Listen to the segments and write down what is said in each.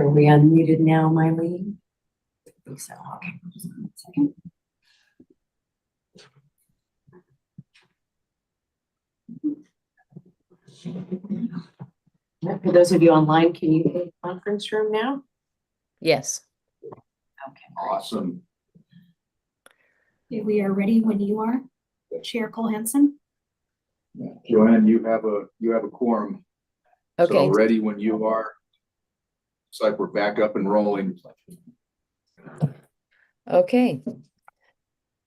Are we unmuted now, Mylene? I think so. Okay. Just 1 second. For those of you online, can you hit conference room now? Yes. Okay. Awesome. Okay, we are ready when you are, Chair Cole-Hansen. Joanne, you have a quorum. Okay. So ready when you are. It's like we're back up and rolling. Okay.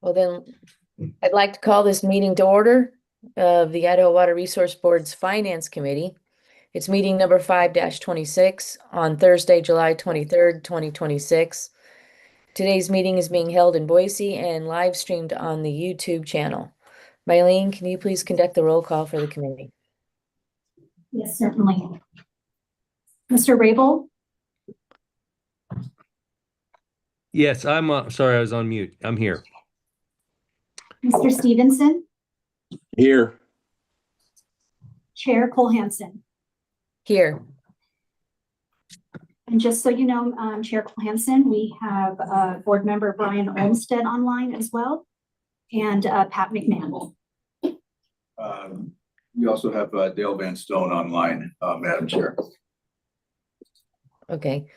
Well, then I'd like to call this meeting to order of the Idaho Water Resource Board's Finance Committee. It's meeting number 5-26 on Thursday, July 23rd, 2026. Today's meeting is being held in Boise and live streamed on the YouTube channel. Mylene, can you please conduct the roll call for the committee? Yes, certainly. Mr. Raybould, Yes, I'm sorry, I was on mute. I'm here. Mr. Stevenson, Here. Chair Cole-Hansen. Here. And just so you know, Chair Cole-Hansen, we have board member Brian Olmstead online as well, and Pat McMahon. We also have Dale Van Stone online, Madam Chair. Okay.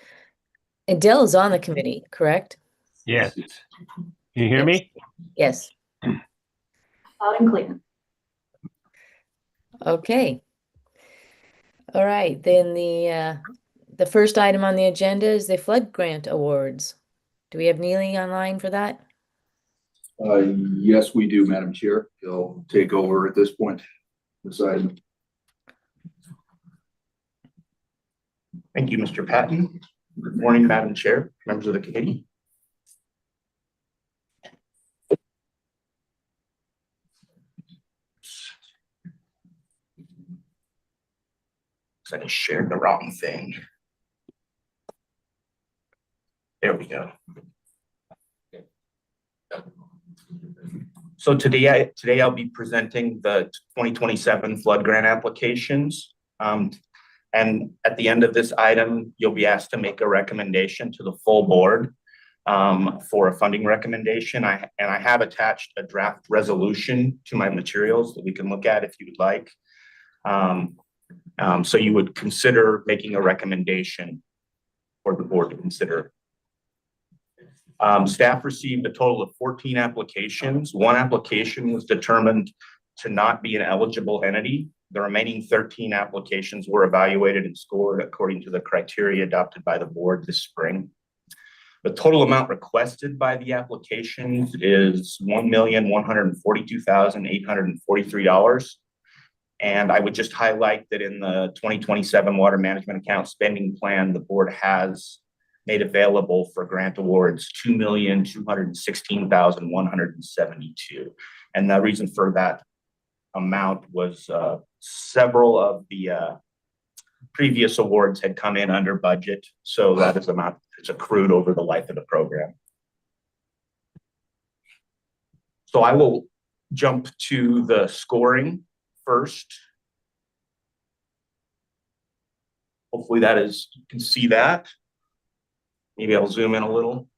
And Dell is on the committee, correct? Yes. Can you hear me? Yes. Loud and clear. Okay. All right, then the first item on the agenda is the flood grant awards. Do we have Neely online for that? Yes, we do, Madam Chair. He'll take over at this point. This item. Thank you, Mr. Patton. Good morning, Madam Chair, members of the committee. I just shared the wrong thing. There we go. So today I'll be presenting the 2027 flood grant applications. And at the end of this item, you'll be asked to make a recommendation to the full board for a funding recommendation. I have attached a draft resolution to my materials that we can look at if you would like. So you would consider making a recommendation for the board to consider. Staff received a total of 14 applications. One application was determined to not be an eligible entity. The remaining 13 applications were evaluated and scored according to the criteria adopted by the board this spring. The total amount requested by the applications is $1,142,843. And I would just highlight that in the 2027 Water Management Account spending plan, the board has made available for grant awards $2,216,172. And the reason for that amount was several of the previous awards had come in under budget. So that is amount that's accrued over the life of the program. So I will jump to the scoring first. Hopefully that is, you can see that. Maybe I'll zoom in a little.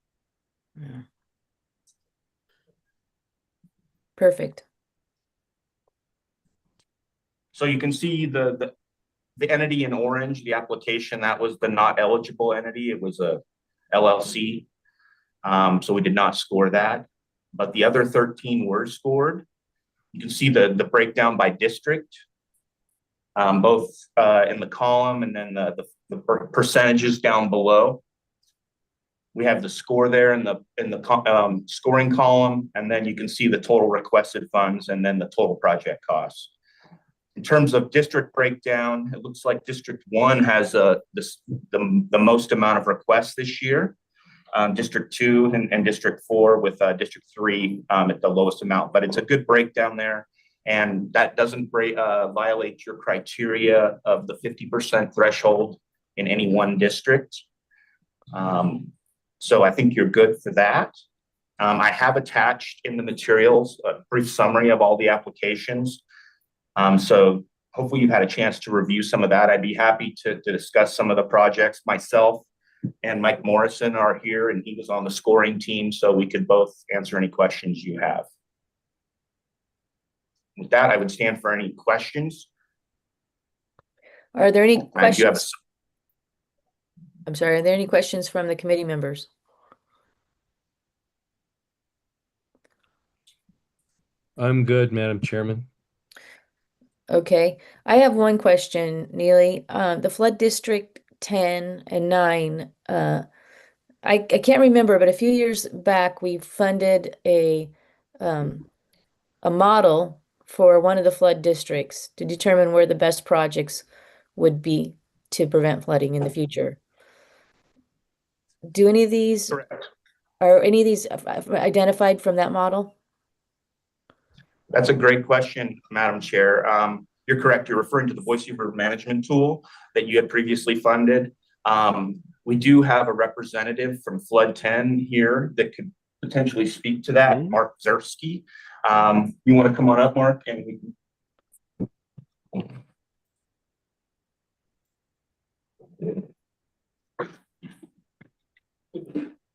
Yeah. Perfect. So you can see the entity in orange, the application, that was the not eligible entity. It was a LLC. So we did not score that, but the other 13 were scored. You can see the breakdown by district, both in the column and then the percentages down below. We have the score there in the scoring column, and then you can see the total requested funds and then the total project costs. In terms of district breakdown, it looks like District 1 has the most amount of requests this year. District 2 and District 4 with District 3 at the lowest amount, but it's a good breakdown there. And that doesn't violate your criteria of the 50% threshold in any one district. So I think you're good for that. I have attached in the materials a brief summary of all the applications. So hopefully you've had a chance to review some of that. I'd be happy to discuss some of the projects myself. and Mike Morrison are here, and he was on the scoring team, so we could both answer any questions you have. With that, I would stand for any questions. Are there any And I do have a questions? I'm sorry, are there any questions from the committee members? I'm good, Madam Chairman. Okay, I have one question, Neely. The flood district 10 and 9, I can't remember, but a few years back we funded a model for one of the flood districts to determine where the best projects would be to prevent flooding in the future. Do any of these, correct. are any of these identified from that model? That's a great question, Madam Chair. You're correct. You're referring to the Boise River Management Tool that you had previously funded. We do have a representative from Flood 10 here that could potentially speak to that, Mark Zersky. You want to come on up, Mark? And we can...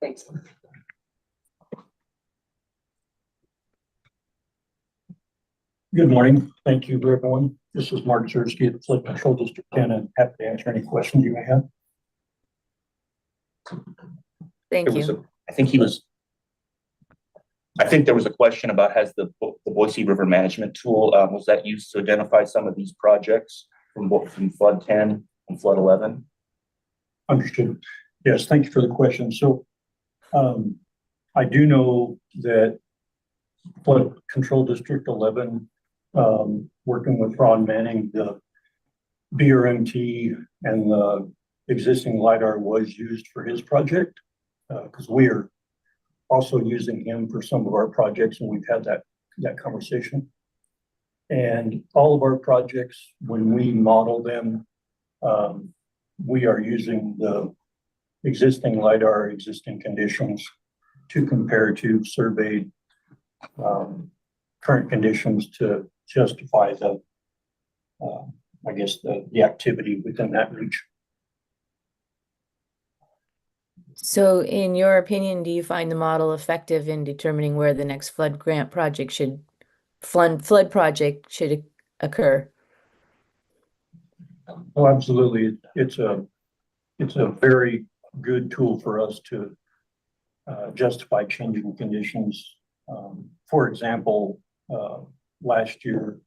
Thanks. Good morning. Thank you, everyone. This is Mark Zersky at Flood Control District 10, and happy to answer any questions you may have. Thank you. I think there was a question about has the Boise River Management Tool, was that used to identify some of these projects from Flood 10 and Flood 11? Understood. Yes, thank you for the question. So I do know that Flood Control District 11, working with Ron Manning, the BRMT and the existing LiDAR was used for his project, because we are also using him for some of our projects, and we've had that conversation. And all of our projects, when we model them, we are using the existing LiDAR, existing conditions to compare to surveyed current conditions to justify the, I guess, the activity within that reach. So in your opinion, do you find the model effective in determining where the next flood project should occur? Oh, absolutely. It's a very good tool for us to justify changing conditions. For example, last year,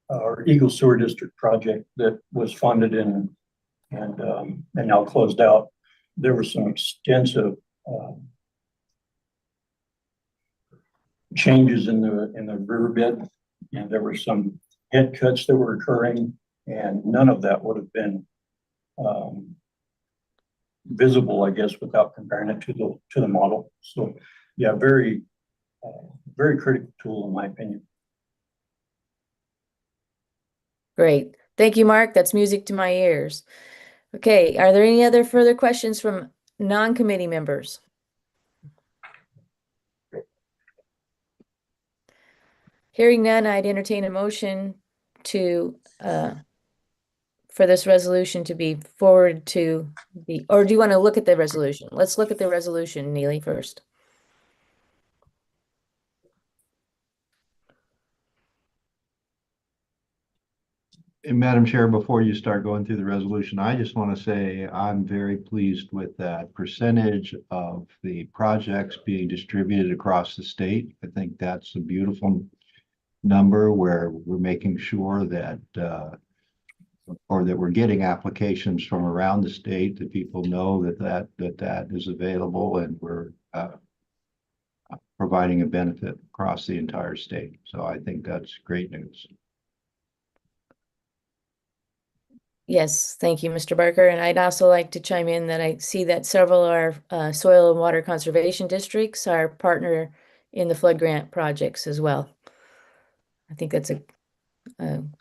our Eagle Sewer District project that was funded and now closed out, there were some extensive changes in the riverbed, and there were some head cuts that were occurring, and none of that would have been visible, I guess, without comparing it to the model. So, yeah, very critical tool in my opinion. Great. Thank you, Mark. That's music to my ears. Okay, are there any other further questions from non-committee members? Hearing none, I'd entertain a motion to for this resolution to be forwarded to the, or do you want to look at the resolution? Let's look at the resolution, Neely, first. And Madam Chair, before you start going through the resolution, I just want to say I'm very pleased with that percentage of the projects being distributed across the state. I think that's a beautiful number where we're making sure that or that we're getting applications from around the state, that people know that is available, and we're providing a benefit across the entire state. So I think that's great news. Yes, thank you, Mr. Barker. And I'd also like to chime in that I see that several of our soil and water conservation districts are partner in the flood grant projects as well. I think that's a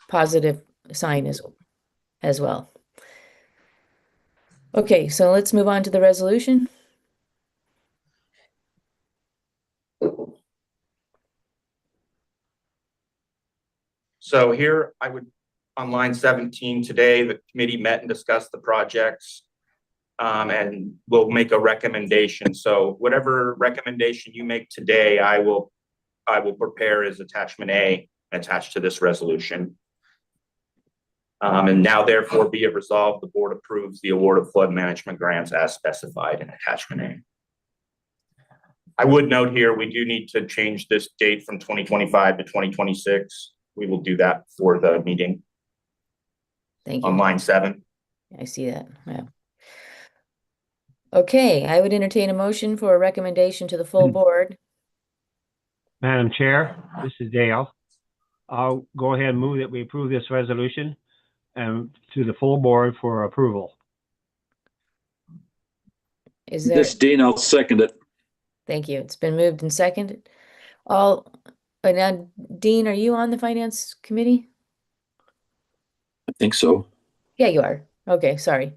positive sign as well. Okay, so let's move on to the resolution. So here I would, on line 17 today, the committee met and discussed the projects. And we'll make a recommendation. So whatever recommendation you make today, I will prepare as attachment A attached to this resolution. And now therefore be it resolved, the board approves the award of flood management grants as specified in attachment A. I would note here, we do need to change this date from 2025 to 2026. We will do that for the meeting Thank you. on line 7. I see that. Yeah. Okay, I would entertain a motion for a recommendation to the full board. Madam Chair, this is Dale. I'll go ahead and move that we approve this resolution and to the full board for approval. Is there, This Dean, I'll second it. thank you. It's been moved and seconded. Now, Dean, are you on the finance committee? I think so. Yeah, you are. Okay, sorry.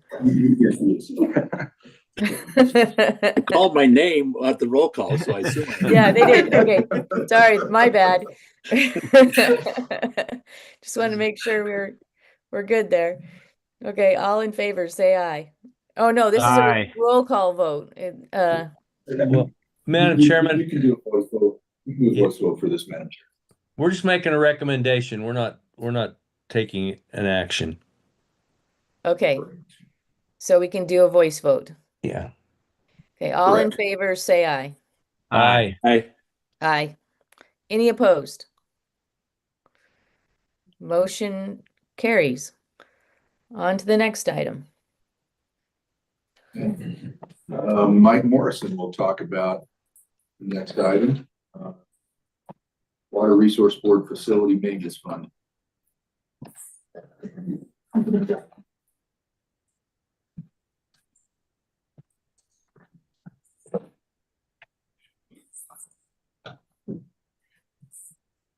They called my name at the roll call, so I assume. Yeah, they did. Okay, sorry, my bad. Just wanted to make sure we're good there. Okay, all in favor, say aye. Oh, no, this is a Aye. roll call vote. Well, Madam Chairman, You can do a voice vote. You can do a voice vote for this, Madam Chair. we're just making a recommendation. We're not taking an action. Okay, so we can do a voice vote. Yeah. Okay, all in Correct. favor, say aye. Aye. Aye. Any opposed? Motion carries. On to the next item. Mike Morrison will talk about the next item. Water Resource Board Facility Maintenance Fund.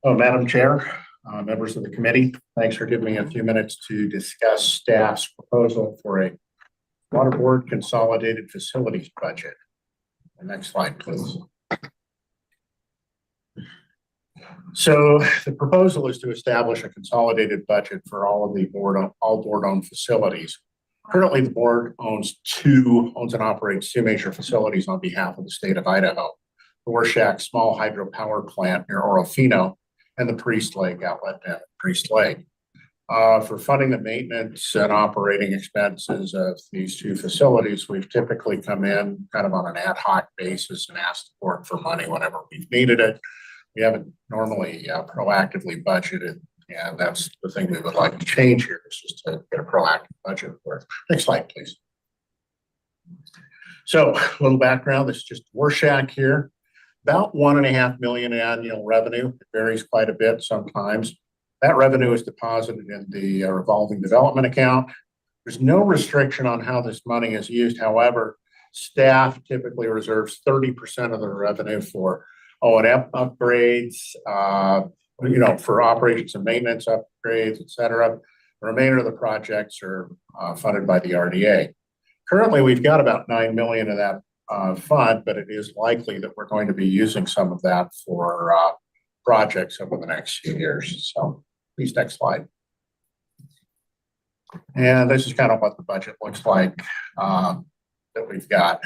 Oh, Madam Chair, members of the committee, thanks for giving me a few minutes to discuss staff's proposal for a water board consolidated facilities budget. The next slide, please. So the proposal is to establish a consolidated budget for all board-owned facilities. Currently, the board owns and operates two major facilities on behalf of the state of Idaho. The Warshak Small Hydropower Plant near Orofino and the Priest Lake outlet at Priest Lake. For funding the maintenance and operating expenses of these two facilities, we've typically come in kind of on an ad hoc basis and asked the board for money whenever we've needed it. We haven't normally proactively budgeted, and that's the thing we would like to change here, is just to get a proactive budget for it. Next slide, please. So a little background, this is just Warshak here. About $1.5 million in annual revenue. It varies quite a bit sometimes. That revenue is deposited in the revolving development account. There's no restriction on how this money is used. However, staff typically reserves 30% of the revenue for O&M upgrades, for operations and maintenance upgrades, et cetera. The remainder of the projects are funded by the RDA. Currently, we've got about $9 million of that fund, but it is likely that we're going to be using some of that for projects over the next few years. So please, next slide. And this is kind of what the budget looks like that we've got.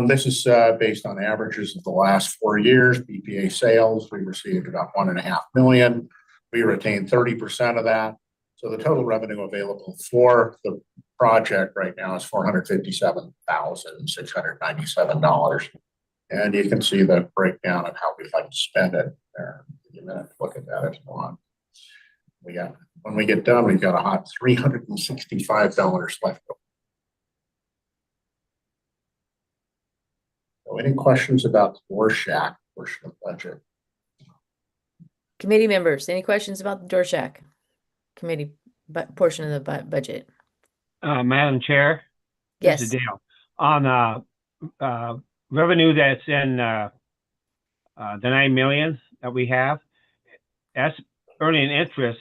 This is based on averages of the last 4 years. BPA sales, we received about $1.5 million. We retained 30% of that. So the total revenue available for the project right now is $457,697. And you can see the breakdown of how we'd like to spend it there. Give me a minute to look at that if you want. When we get done, we've got a hot $365 left. So any questions about the Warshak portion of the budget? Committee members, any questions about the Dorshak committee portion of the budget? Madam Chair, this is Yes. Dale. On revenue that's in the $9 million that we have, that's earning interest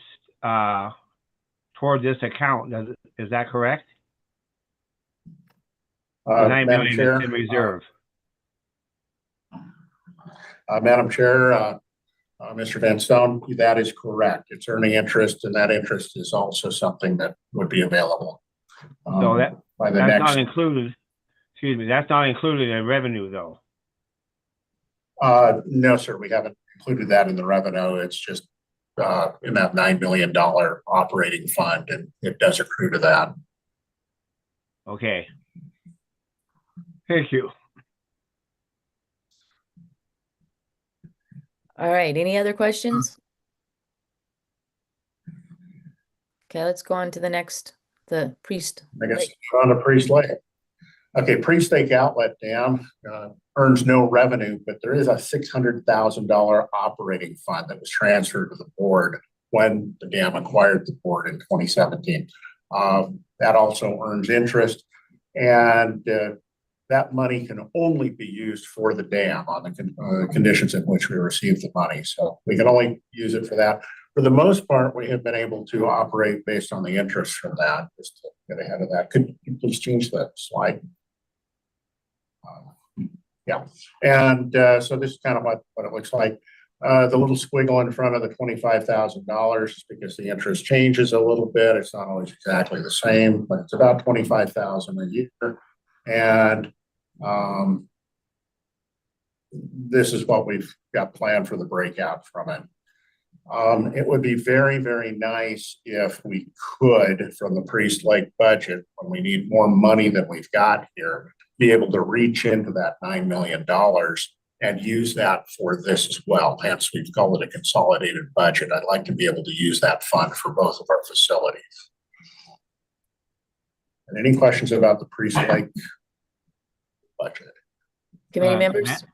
toward this account. Is that correct? The $9 Madam million Chair, is in reserve. Madam Chair, Mr. Van Stone, that is correct. It's earning interest, and that interest is also something that would be available. So By the that's next, not included. excuse me, that's not included in revenue though. No, sir, we haven't included that in the revenue. It's just in that $9 million operating fund, and it does accrue to that. Okay. Thank you. All right, any other questions? Okay, let's go on to the next, the Priest. I guess Lake. on the Priest Lake. Okay, Priest Lake Outlet Dam earns no revenue, but there is a $600,000 operating fund that was transferred to the board when the dam acquired the board in 2017. That also earns interest, and that money can only be used for the dam on the conditions in which we receive the money. So we can only use it for that. For the most part, we have been able to operate based on the interest from that. Just to get ahead of that, could you please change that slide? Yeah, and so this is kind of what it looks like. The little squiggle in front of the $25,000 is because the interest changes a little bit. It's not always exactly the same, but it's about $25,000 a year. And this is what we've got planned for the breakout from it. It would be very, very nice if we could, from the Priest Lake budget, when we need more money than we've got here, be able to reach into that $9 million and use that for this as well. Hence, we've called it a consolidated budget. I'd like to be able to use that fund for both of our facilities. And any questions about the Priest Lake budget? Committee members?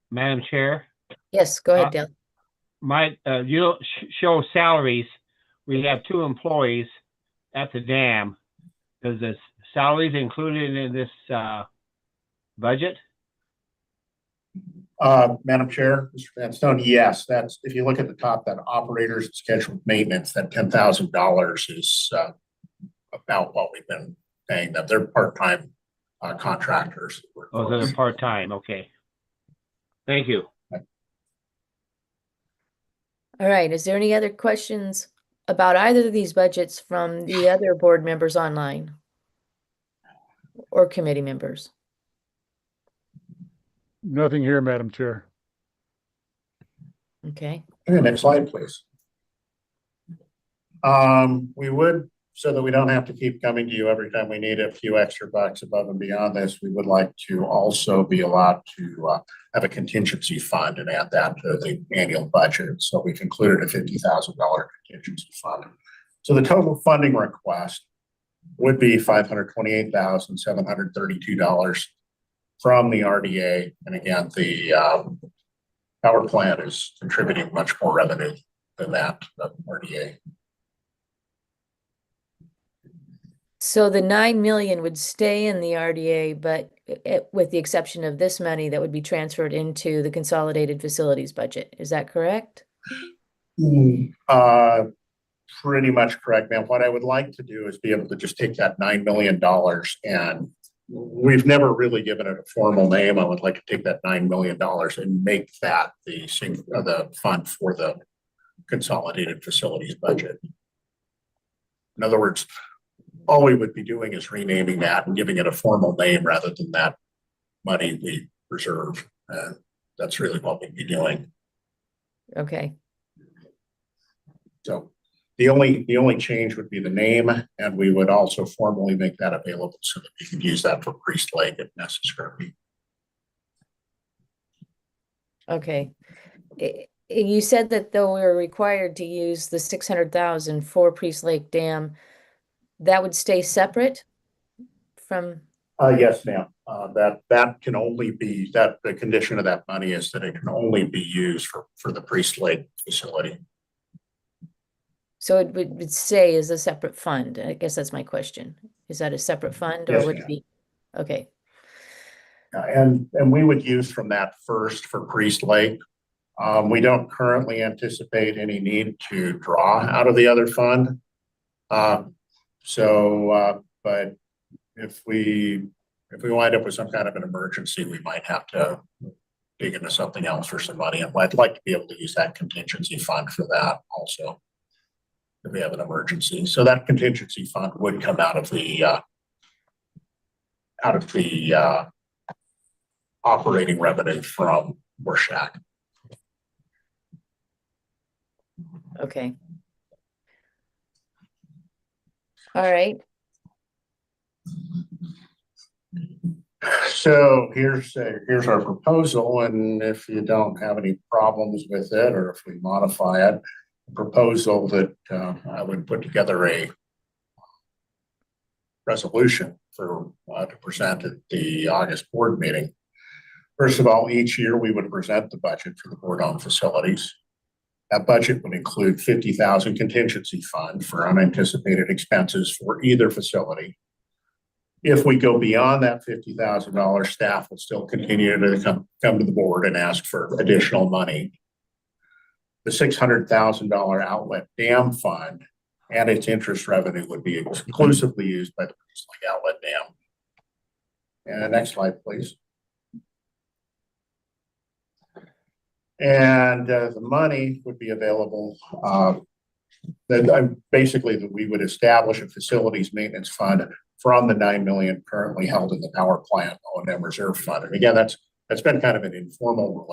Madam Chair, Yes, go ahead, Dale. you don't show salaries. We have 2 employees at the dam. Does the salaries included in this budget? Madam Chair, Mr. Van Stone, yes, that's, if you look at the top, that operators and scheduled maintenance, that $10,000 is about what we've been paying them. They're part-time contractors. Oh, they're part-time, okay. Thank you. All right, is there any other questions about either of these budgets from the other board members online? Or committee members? Nothing here, Madam Chair. Okay, Okay, next slide, please. We would, so that we don't have to keep coming to you every time we need a few extra bucks above and beyond this, we would like to also be allowed to have a contingency fund and add that to the annual budget. So we've included a $50,000 contingency fund. So the total funding request would be $528,732 from the RDA. And again, the power plant is contributing much more revenue than that RDA. so the 9 million would stay in the RDA, but with the exception of this money that would be transferred into the consolidated facilities budget. Is that correct? Pretty much correct, ma'am. What I would like to do is be able to just take that $9 million, and we've never really given it a formal name. I would like to take that $9 million and make that the fund for the consolidated facilities budget. In other words, all we would be doing is renaming that and giving it a formal name rather than that money we reserve. That's really what we'd be doing. Okay, So the only change would be the name, and we would also formally make that available so that we can use that for Priest Lake if necessary. okay. You said that though we were required to use the 600,000 for Priest Lake Dam, that would stay separate from? Yes, ma'am. That can only be, that the condition of that money is that it can only be used for the Priest Lake facility. So it would stay as a separate fund? I guess that's my question. Is that a separate fund or Yes, would ma'am. it be? Okay, And we would use from that first for Priest Lake. We don't currently anticipate any need to draw out of the other fund. But if we wind up with some kind of an emergency, we might have to dig into something else for some money. And I'd like to be able to use that contingency fund for that also, if we have an emergency. So that contingency fund would come out of the operating revenue from Warshak. Okay. All right. So here's our proposal, and if you don't have any problems with it, or if we modify it, proposal that I would put together a resolution for to present at the August board meeting. First of all, each year we would present the budget for the board-owned facilities. That budget would include 50,000 contingency fund for unanticipated expenses for either facility. If we go beyond that $50,000, staff will still continue to come to the board and ask for additional money. The $600,000 outlet dam fund and its interest revenue would be exclusively used by the Priest Lake Outlet Dam. And next slide, please. And the money would be available. Basically, that we would establish a facilities maintenance fund from the $9 million currently held in the power plant O&M reserve fund. And again, that's been kind of an informal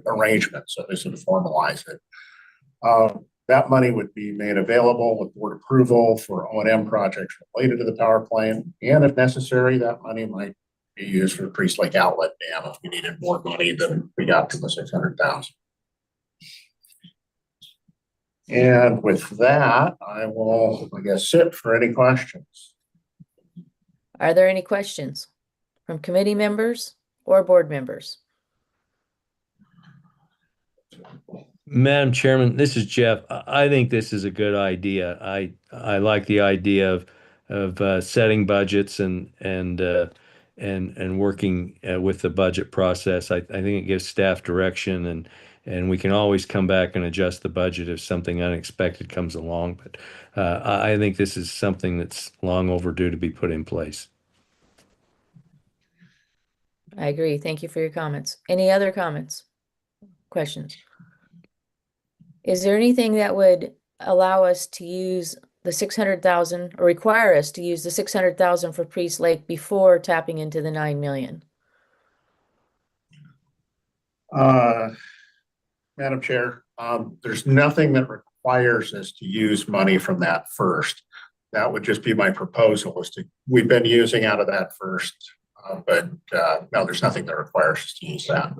arrangement, so this would formalize it. That money would be made available with board approval for O&M projects related to the power plant, and if necessary, that money might be used for the Priest Lake Outlet Dam if we needed more money than we got to the $600,000. And with that, I will, I guess, sit for any questions. Are there any questions from committee members or board members? Madam Chairman, this is Jeff. I think this is a good idea. I like the idea of setting budgets and working with the budget process. I think it gives staff direction, and we can always come back and adjust the budget if something unexpected comes along. But I think this is something that's long overdue to be put in place. I agree. Thank you for your comments. Any other comments? Questions? Is there anything that would allow us to use the 600,000 or require us to use the 600,000 for Priest Lake before tapping into the 9 million? Madam Chair, there's nothing that requires us to use money from that first. That would just be my proposal, we've been using out of that first, but no, there's nothing that requires us to use that.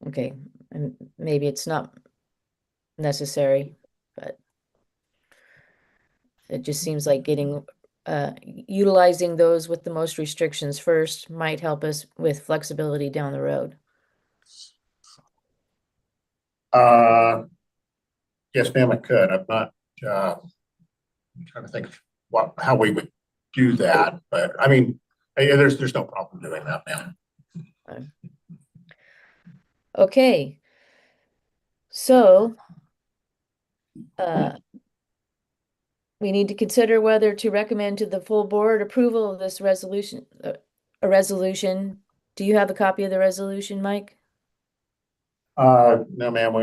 Okay, and maybe it's not necessary, but it just seems like utilizing those with the most restrictions first might help us with flexibility down the road. Yes, ma'am, it could. I'm not trying to think of how we would do that, but I mean, there's no problem doing that, ma'am. Okay, so we need to consider whether to recommend to the full board approval of this resolution, a resolution. Do you have a copy of the resolution, Mike? No, ma'am,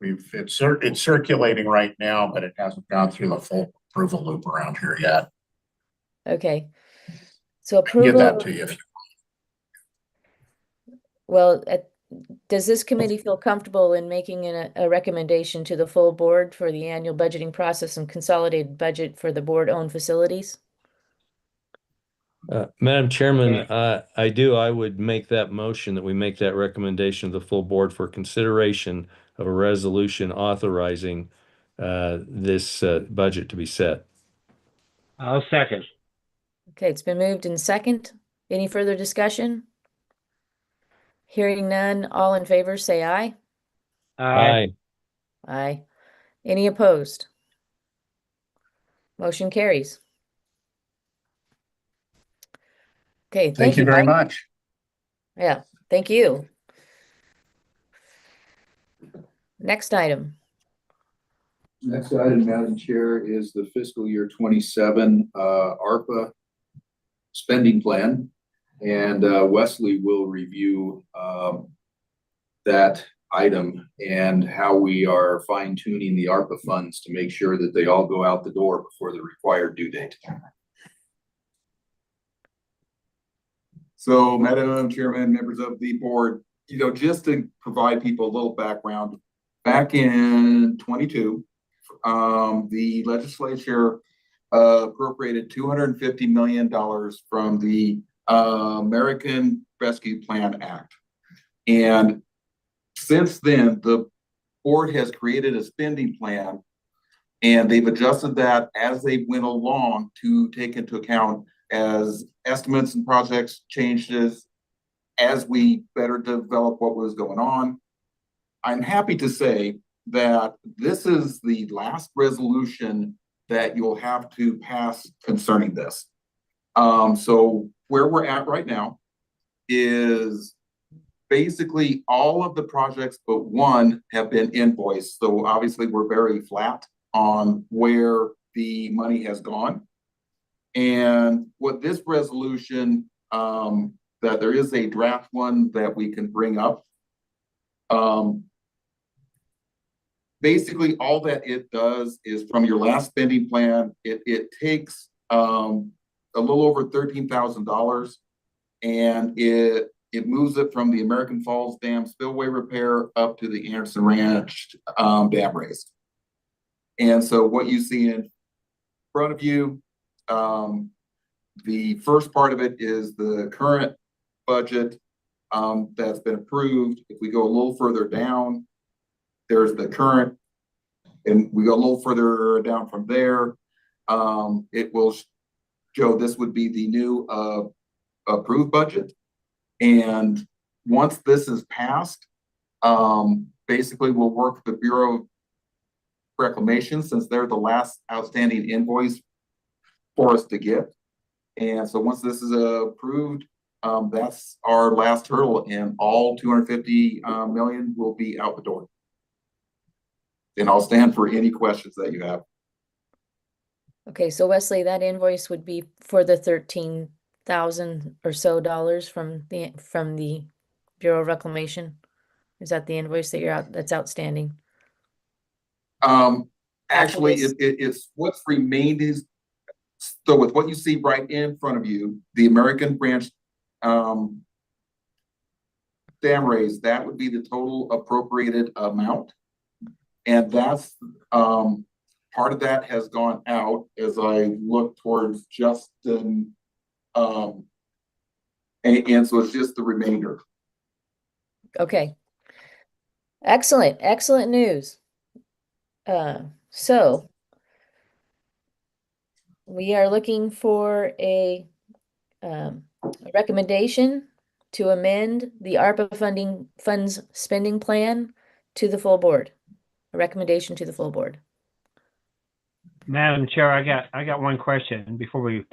it's circulating right now, but it hasn't gone through the full approval loop around here yet. Okay, so I can approval. get that to you if you Well, does this committee feel comfortable in making a recommendation to the full board for the annual budgeting process and consolidated budget for the board-owned facilities? Madam Chairman, I do. I would make that motion that we make that recommendation to the full board for consideration of a resolution authorizing this budget to be set. I'll second. Okay, it's been moved in second. Any further discussion? Hearing none, all in favor, say aye. Aye. Aye. Any opposed? Motion carries. Okay, thank you very Mike. much. Yeah, thank you. Next item. Next item, Madam Chair, is the fiscal year 27 ARPA spending plan. And Wesley will review that item and how we are fine tuning the ARPA funds to make sure that they all go out the door before the required due date. So, Madam Chairman, members of the board, just to provide people a little background, back in 22, the legislature appropriated $250 million from the American Rescue Plan Act. And since then, the board has created a spending plan, and they've adjusted that as they went along to take into account as estimates and projects changes as we better develop what was going on. I'm happy to say that this is the last resolution that you'll have to pass concerning this. So where we're at right now is basically all of the projects but one have been invoiced. So obviously we're very flat on where the money has gone. And what this resolution, that there is a draft one that we can bring up. Basically all that it does is from your last spending plan, it takes a little over $13,000 and it moves it from the American Falls Dam spillway repair up to the Anderson Ranch dam raise. And so what you see in front of you, the first part of it is the current budget that's been approved. If we go a little further down, there's the current, and we go a little further down from there, it will show this would be the new approved budget. And once this is passed, basically we'll work with the Bureau of Reclamation, since they're the last outstanding invoice for us to get. And so once this is approved, that's our last hurdle, and all 250 million will be out the door. And I'll stand for any questions that you have. Okay, so Wesley, that invoice would be for the 13,000 or so dollars from the Bureau of Reclamation. Is that the invoice that that's outstanding? Actually, it's what's remained is, so with what you see right in front of you, the American Branch dam raise, that would be the total appropriated amount. And that's part of that has gone out as I look towards Justin. And so it's just the remainder. Okay. Excellent, excellent news. So we are looking for a recommendation to amend the ARPA funds spending plan to the full board. A recommendation to the full board. Madam Chair, I got one question before we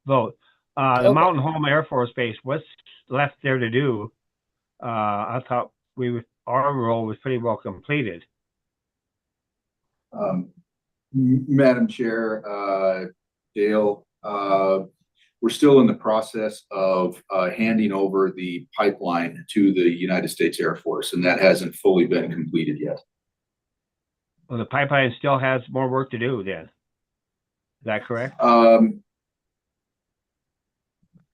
vote. The Okay. Mountain Home Air Force Base, what's left there to do? I thought our role was pretty well completed. Madam Chair, Dale, we're still in the process of handing over the pipeline to the United States Air Force, and that hasn't fully been completed yet. Well, the pipeline still has more work to do then. Is that correct?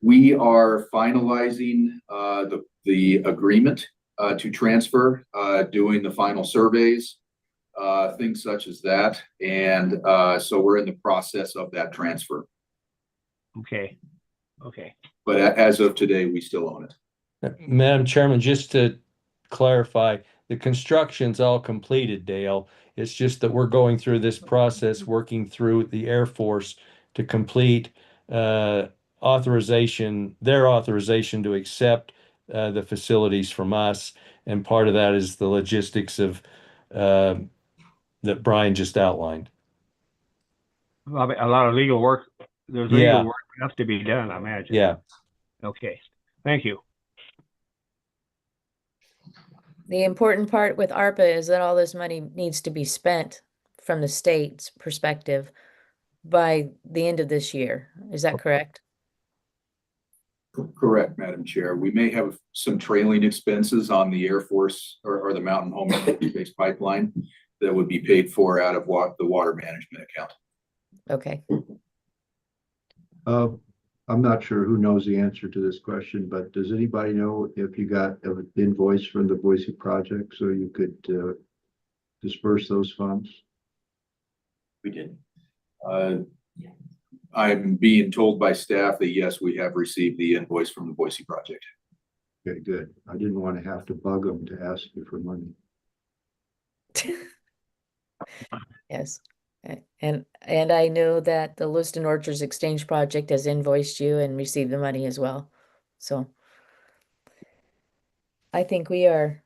We are finalizing the agreement to transfer, doing the final surveys, things such as that. And so we're in the process of that transfer. Okay. Okay. But as of today, we still own it. Madam Chairman, just to clarify, the construction's all completed, Dale. It's just that we're going through this process, working through the Air Force to complete their authorization to accept the facilities from us. And part of that is the logistics of that Brian just outlined. Well, a lot of legal work. There's legal work left to be done, I imagine. Yeah. Okay. Thank you. The important part with ARPA is that all this money needs to be spent from the state's perspective by the end of this year. Is that correct? Correct, Madam Chair. We may have some trailing expenses on the Air Force or the Mountain Home Base pipeline that would be paid for out of the water management account. Okay. I'm not sure who knows the answer to this question, but does anybody know if you got an invoice from the Boise project so you could disperse those funds? We did. I'm being told by staff that yes, we have received the invoice from the Boise project. Okay, good. I didn't want to have to bug them to ask you for money. Yes. And I know that the Lewiston Orchards Exchange Project has invoiced you and received the money as well. So I think we are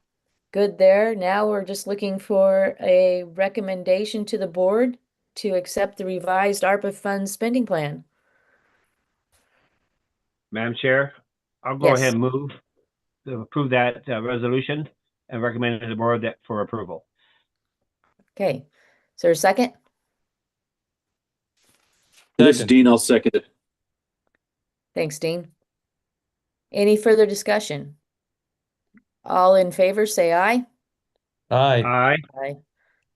good there. Now we're just looking for a recommendation to the board to accept the revised ARPA fund spending plan. Madam Chair, I'll go Yes. ahead and move to approve that resolution and recommend it to the board that for approval. Okay. Is there a second? This is Second. Dean. I'll second it. Thanks, Dean. Any further discussion? All in favor, say aye. Aye. Aye. Aye.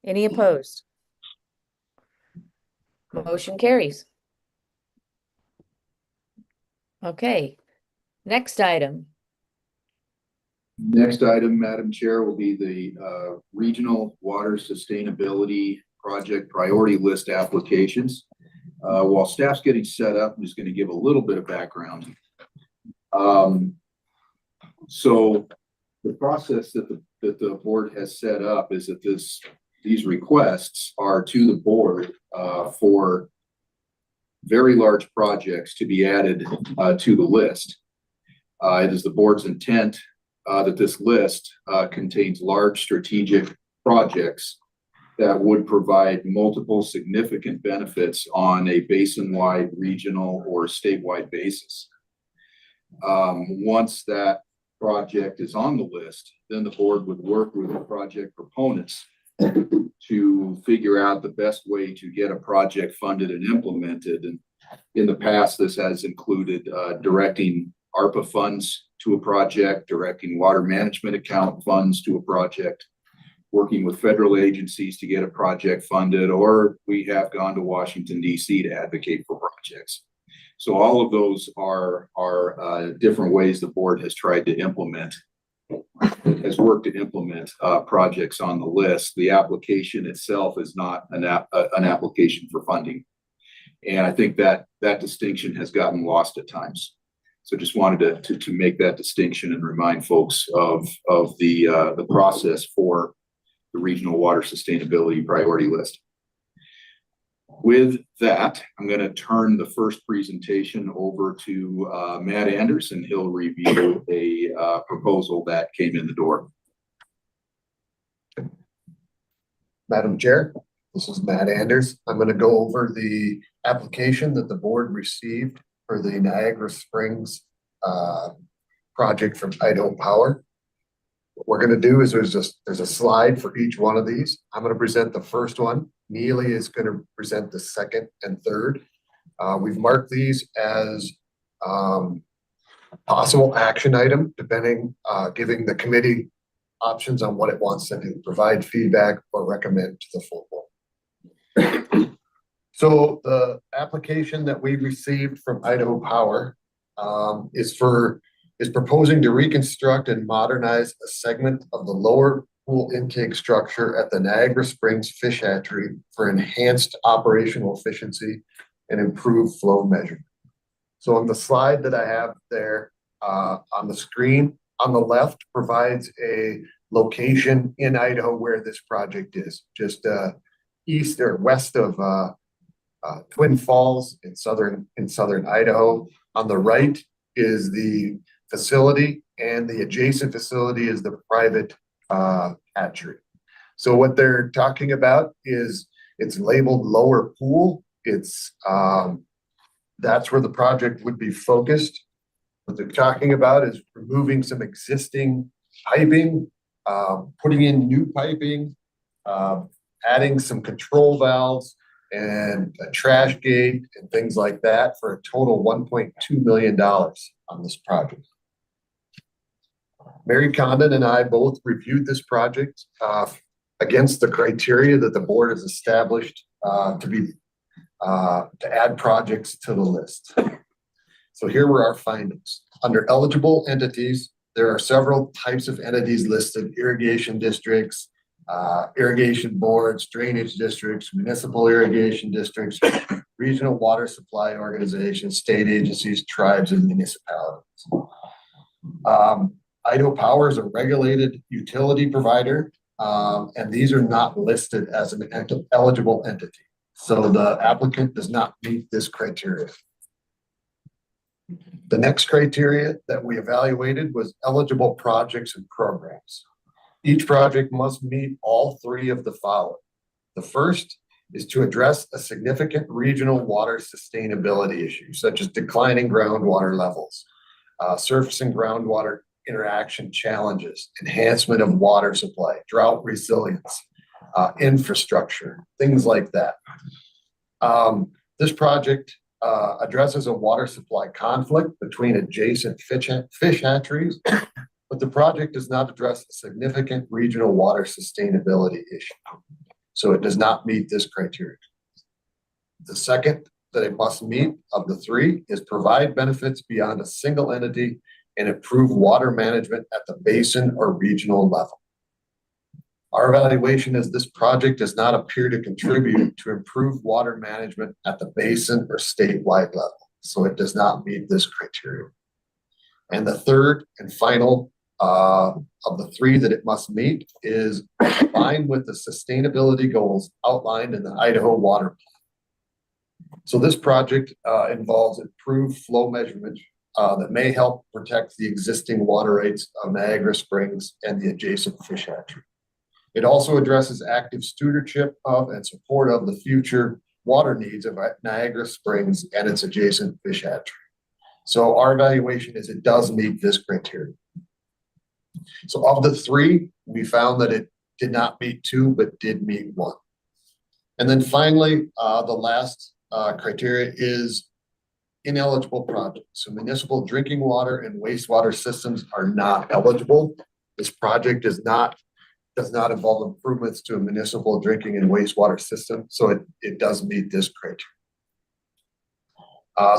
Any opposed? Motion carries. Okay, next item. Next item, Madam Chair, will be the Regional Water Sustainability Project Priority List applications. While staff's getting set up, I'm just going to give a little bit of background. So the process that the board has set up is that these requests are to the board for very large projects to be added to the list. It is the board's intent that this list contains large strategic projects that would provide multiple significant benefits on a basin-wide, regional, or statewide basis. Once that project is on the list, then the board would work with the project proponents to figure out the best way to get a project funded and implemented. And in the past, this has included directing ARPA funds to a project, directing water management account funds to a project, working with federal agencies to get a project funded, or we have gone to Washington, D.C. to advocate for projects. So all of those are different ways the board has tried to implement, has worked to implement projects on the list. The application itself is not an application for funding. And I think that distinction has gotten lost at times. So just wanted to make that distinction and remind folks of the process for the Regional Water Sustainability Priority List. With that, I'm going to turn the first presentation over to Matt Anderson. He'll review a proposal that came in the door. Madam Chair, this is Matt Anders. I'm going to go over the application that the board received for the Niagara Springs project from Idaho Power. What we're going to do is there's a slide for each one of these. I'm going to present the first one. Neely is going to present the second and third. We've marked these as possible action item, depending, giving the committee options on what it wants to do, provide feedback or recommend to the full board. So the application that we received from Idaho Power is proposing to reconstruct and modernize a segment of the lower pool intake structure at the Niagara Springs Fish Hatchery for enhanced operational efficiency and improved flow measurement. So on the slide that I have there on the screen, on the left provides a location in Idaho where this project is, just east or west of Twin Falls in southern Idaho. On the right is the facility, and the adjacent facility is the private hatchery. So what they're talking about is it's labeled lower pool. It's that's where the project would be focused. What they're talking about is removing some existing piping, putting in new piping, adding some control valves and a trash gate and things like that for a total $1.2 million on this project. Mary Condon and I both reviewed this project against the criteria that the board has established to add projects to the list. So here were our findings. Under eligible entities, there are several types of entities listed: irrigation districts, irrigation boards, drainage districts, municipal irrigation districts, regional water supply organizations, state agencies, tribes, and municipalities. Idaho Power is a regulated utility provider, and these are not listed as an eligible entity. So the applicant does not meet this criteria. The next criteria that we evaluated was eligible projects and programs. Each project must meet all three of the following. The first is to address a significant regional water sustainability issue, such as declining groundwater levels, surface and groundwater interaction challenges, enhancement of water supply, drought resilience, infrastructure, things like that. This project addresses a water supply conflict between adjacent fish hatcheries, but the project does not address a significant regional water sustainability issue. So it does not meet this criteria. The second that it must meet of the three is provide benefits beyond a single entity and improve water management at the basin or regional level. Our evaluation is this project does not appear to contribute to improved water management at the basin or statewide level. So it does not meet this criteria. And the third and final of the three that it must meet is align with the sustainability goals outlined in the Idaho Water Plan. So this project involves improved flow measurement that may help protect the existing water rights of Niagara Springs and the adjacent fish hatchery. It also addresses active stewardship of and support of the future water needs of Niagara Springs and its adjacent fish hatchery. So our evaluation is it does meet this criteria. So of the three, we found that it did not meet two, but did meet one. And then finally, the last criteria is ineligible projects. So municipal drinking water and wastewater systems are not eligible. This project does not involve improvements to a municipal drinking and wastewater system. So it does meet this criteria.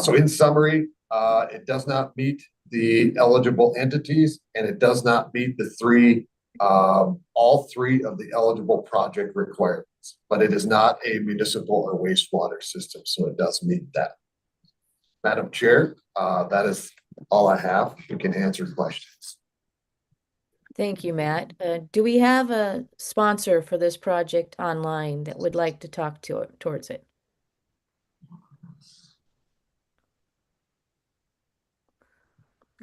So in summary, it does not meet the eligible entities, and it does not meet the all three of the eligible project requirements, but it is not a municipal or wastewater system. So it does meet that. Madam Chair, that is all I have. We can answer questions. Thank you, Matt. Do we have a sponsor for this project online that would like to talk towards it?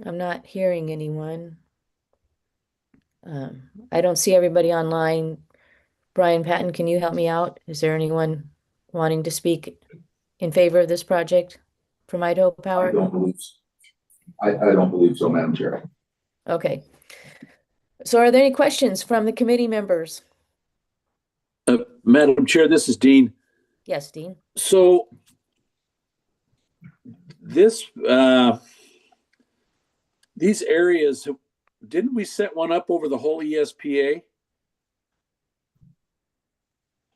I'm not hearing anyone. I don't see everybody online. Brian Patton, can you help me out? Is there anyone wanting to speak in favor of this project from Idaho Power? I don't believe so, Madam Chair. Okay. So are there any questions from the committee members? Madam Chair, this is Dean. Yes, Dean. So this, these areas, didn't we set one up over the whole ESPA?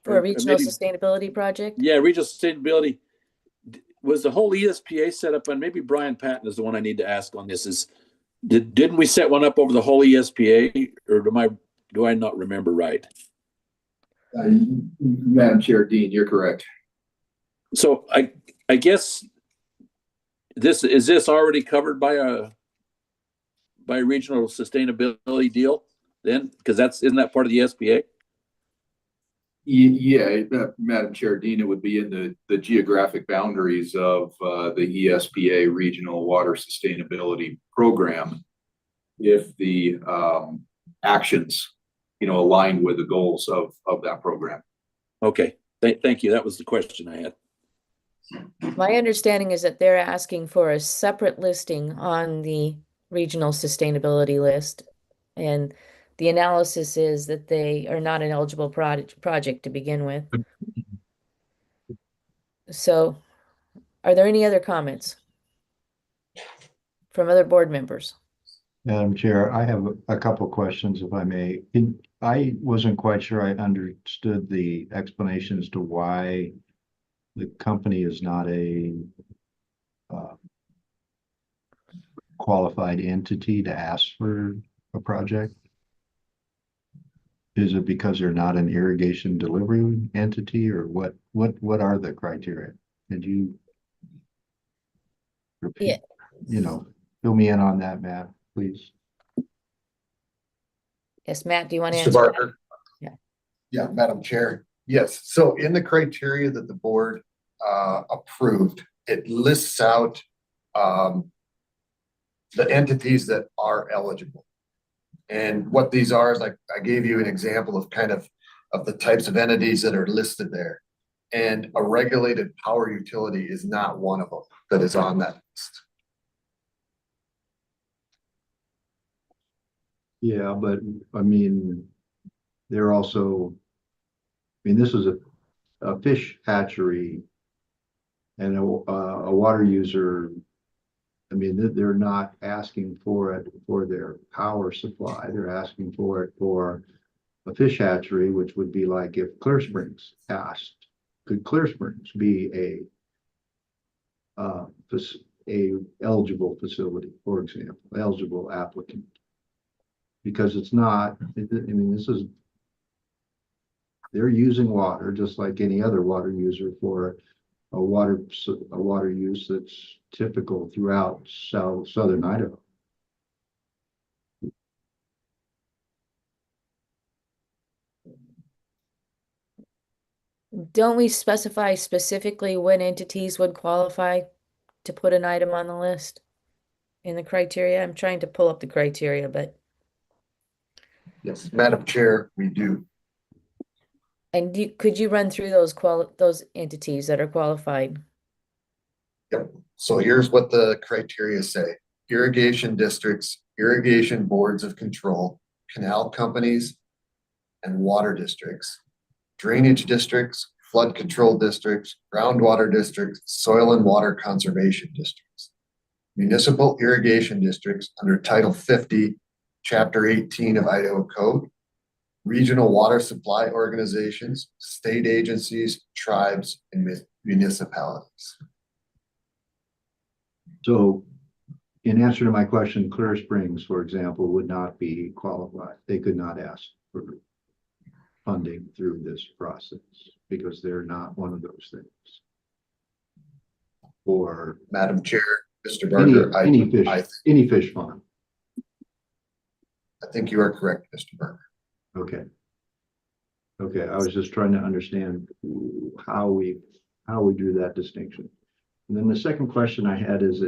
For a regional sustainability project? Yeah, regional sustainability. Was the whole ESPA set up, and maybe Brian Patton is the one I need to ask on this, is didn't we set one up over the whole ESPA, or do I not remember right? Madam Chair, Dean, you're correct. So I guess is this already covered by a regional sustainability deal then? Because isn't that part of the SPA? Yeah, Madam Chair, Dean, it would be in the geographic boundaries of the ESPA Regional Water Sustainability Program if the actions, align with the goals of that program. Okay, thank you. That was the question I had. My understanding is that they're asking for a separate listing on the regional sustainability list, and the analysis is that they are not an eligible project to begin with. So are there any other comments from other board members? Madam Chair, I have a couple questions, if I may. I wasn't quite sure I understood the explanation as to why the company is not a qualified entity to ask for a project? Is it because they're not an irrigation delivery entity, or what are the criteria? Could you repeat, fill me in on that, Matt, please? Yes, Matt, do you want to Mr. answer? Barker? Yeah. Yeah, Madam Chair. Yes, so in the criteria that the board approved, it lists out the entities that are eligible. And what these are is, like, I gave you an example of of the types of entities that are listed there. And a regulated power utility is not one of them that is on that list. Yeah, but I mean, they're also, this is a fish hatchery and a water user. They're not asking for it for their power supply. They're asking for it for a fish hatchery, which would be like if Clear Springs asked, could Clear Springs be a eligible facility, for example, eligible applicant? Because it's not, they're using water just like any other water user for a water use that's typical throughout southern Idaho. Don't we specify specifically what entities would qualify to put an item on the list in the criteria? I'm trying to pull up the criteria, but. Yes, Madam Chair, we do. And could you run through those entities that are qualified? Yep. So here's what the criteria say: irrigation districts, irrigation boards of control, canal companies, and water districts, drainage districts, flood control districts, groundwater districts, soil and water conservation districts, municipal irrigation districts under Title 50, Chapter 18 of Idaho Code, regional water supply organizations, state agencies, tribes, and municipalities. So in answer to my question, Clear Springs, for example, would not be qualified. They could not ask for funding through this process because they're not one of those things. Or Madam Chair, Mr. Barker, any fish farm. I think you are correct, Mr. Barker. Okay. Okay, I was just trying to understand how we drew that distinction. And then the second question I had is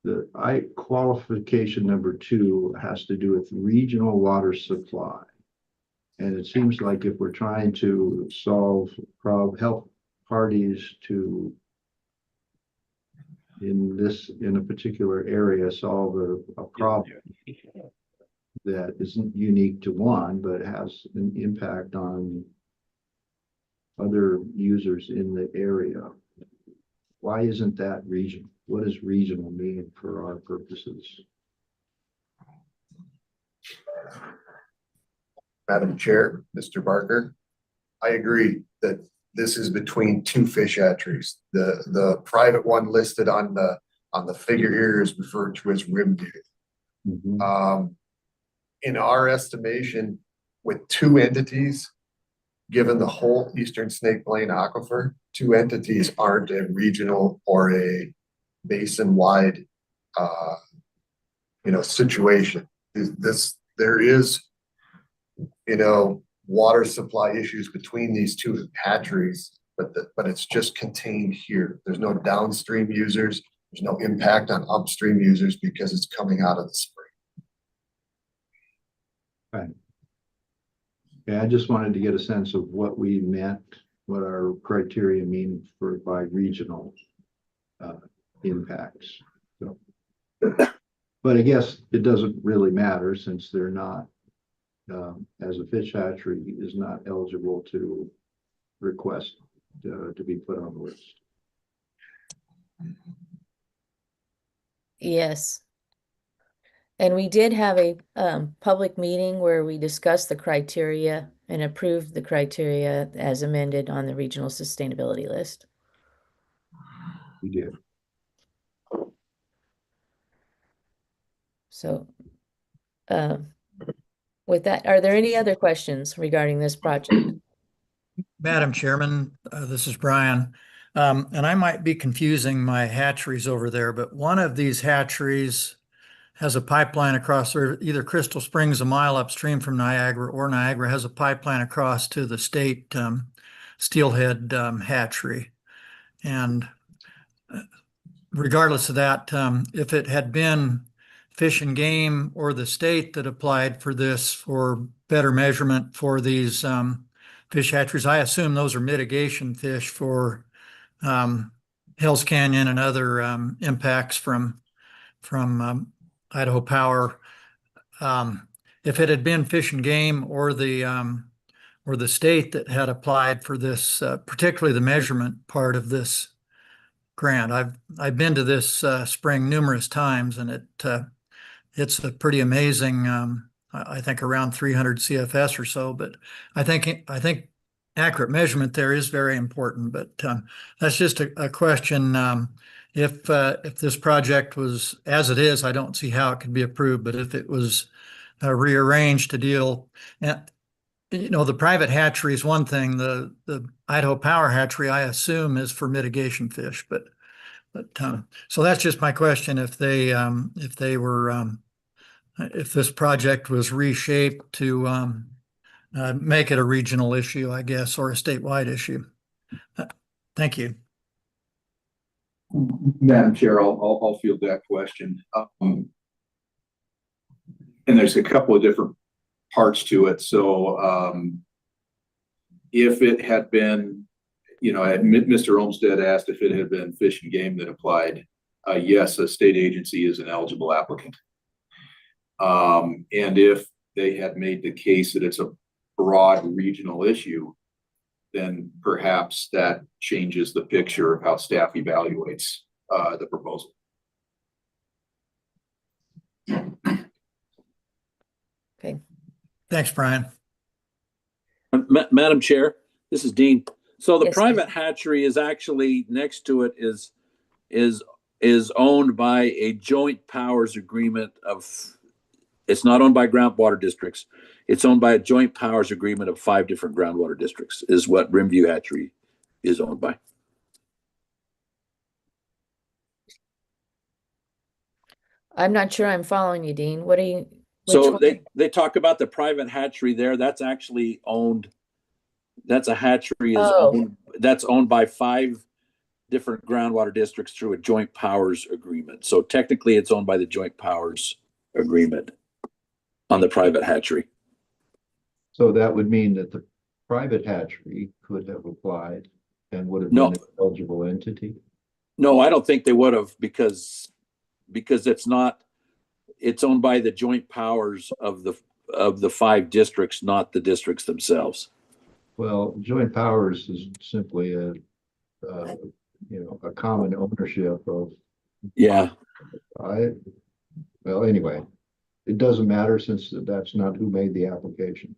that qualification number 2 has to do with regional water supply. And it seems like if we're trying to help parties to in a particular area solve a problem that isn't unique to one, but has an impact on other users in the area. Why isn't that regional? What does regional mean for our purposes? Madam Chair, Mr. Barker, I agree that this is between 2 fish hatcheries. The private one listed on the figure here is referred to as Raybould. Mm-hmm. In our estimation, with 2 entities, given the whole Eastern Snake Plain aquifer, 2 entities aren't a regional or a basin-wide, situation. There is, water supply issues between these 2 hatcheries, but it's just contained here. There's no downstream users. There's no impact on upstream users because it's coming out of the spring. Right. Yeah, I just wanted to get a sense of what we meant, what our criteria mean by regional impacts. So, but I guess it doesn't really matter since they're not, as a fish hatchery is not eligible to request to be put on the list. Yes. And we did have a public meeting where we discussed the criteria and approved the criteria as amended on the regional sustainability list. We did. So, with that, are there any other questions regarding this project? Madam Chairman, this is Brian. And I might be confusing my hatcheries over there, but one of these hatcheries has a pipeline across there, either Crystal Springs a mile upstream from Niagara, or Niagara has a pipeline across to the state Steelhead hatchery. And regardless of that, if it had been Fish and Game or the state that applied for this for better measurement for these fish hatcheries, I assume those are mitigation fish for Hell's Canyon and other impacts from Idaho Power. If it had been Fish and Game or the state that had applied for this, particularly the measurement part of this grant, I've been to this spring numerous times, and it's a pretty amazing. I think around 300 CFS or so, but I think accurate measurement there is very important. But that's just a question. If this project was as it is, I don't see how it could be approved. But if it was rearranged to deal, the private hatchery is one thing. The Idaho Power hatchery, I assume, is for mitigation fish. But so that's just my question. If this project was reshaped to make it a regional issue, I guess, or a statewide issue. Thank you. Madam Chair, I'll field that question. And there's a couple of different parts to it. So if it had been, Mr. Olmstead asked if it had been Fish and Game that applied. Yes, a state agency is an eligible applicant. And if they had made the case that it's a broad regional issue, then perhaps that changes the picture of how staff evaluates the proposal. Okay. Thanks, Brian. Madam Chair, this is Dean. So the Yes, private hatchery is actually next to it is owned by a joint powers agreement of. It's not owned by groundwater districts. It's owned by a joint powers agreement of 5 different groundwater districts is what Rimview Hatchery is owned by. I'm not sure I'm following you, Dean. What are you? So they talk about the private hatchery there. That's actually owned. That's a hatchery that's owned by 5 different groundwater districts through a joint powers agreement. So technically it's owned by the joint powers agreement on the private hatchery. So that would mean that the private hatchery could have applied and would have been an eligible entity? No, I don't think they would have because it's owned by the joint powers of the 5 districts, not the districts themselves. Well, joint powers is simply a common ownership of. Yeah. Well, anyway, it doesn't matter since that's not who made the application.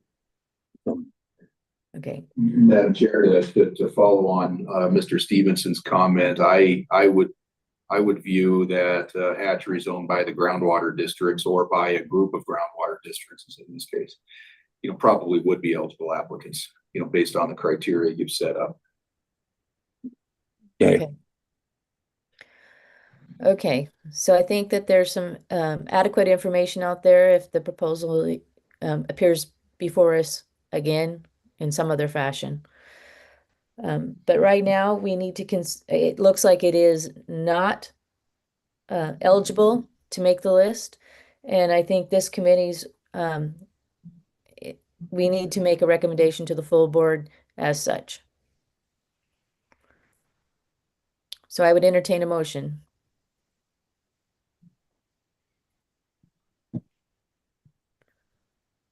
Okay. Madam Chair, to follow on Mr. Stevenson's comment, I would view that hatchery is owned by the groundwater districts or by a group of groundwater districts in this case, probably would be eligible applicants, based on the criteria you've set up. Okay. Okay, so I think that there's some adequate information out there if the proposal appears before us again in some other fashion. But right now we need to it looks like it is not eligible to make the list. And I think this committee's we need to make a recommendation to the full board as such. So I would entertain a motion.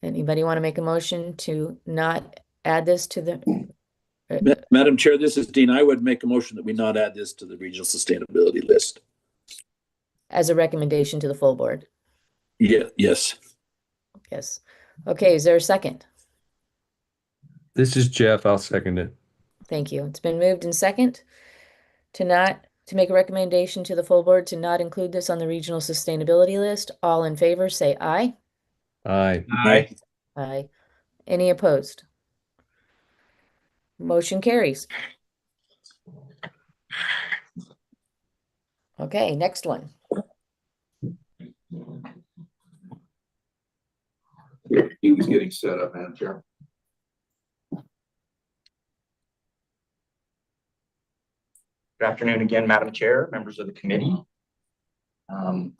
Anybody want to make a motion to not add this to the? Madam Chair, this is Dean. I would make a motion that we not add this to the regional sustainability list. As a recommendation to the full board? Yeah, yes. Yes. Okay, is there a second? This is Jeff. I'll second it. Thank you. It's been moved and second to to make a recommendation to the full board to not include this on the regional sustainability list. All in favor, say aye. Aye. Aye. Aye. Any opposed? Motion carries. Okay, next one. He was getting set up, Madam Chair. Good afternoon again, Madam Chair, members of the committee. The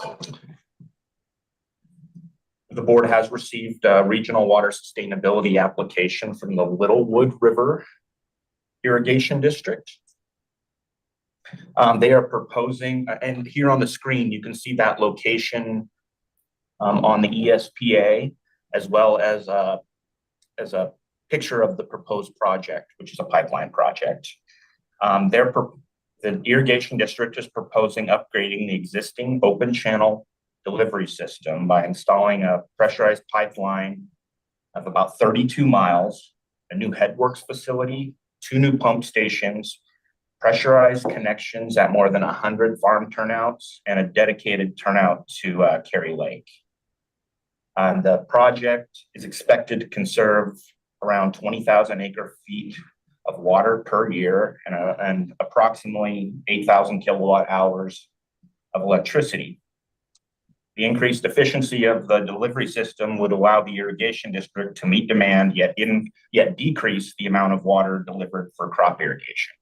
board has received a regional water sustainability application from the Littlewood River Irrigation District. They are proposing, and here on the screen, you can see that location on the ESPA, as well as a picture of the proposed project, which is a pipeline project. The irrigation district is proposing upgrading the existing open channel delivery system by installing a pressurized pipeline of about 32 miles, a new headworks facility, 2 new pump stations, pressurized connections at more than 100 farm turnouts, and a dedicated turnout to Kerry Lake. The project is expected to conserve around 20,000 acre feet of water per year and approximately 8,000 kilowatt hours of electricity. The increased efficiency of the delivery system would allow the irrigation district to meet demand, yet decrease the amount of water delivered for crop irrigation.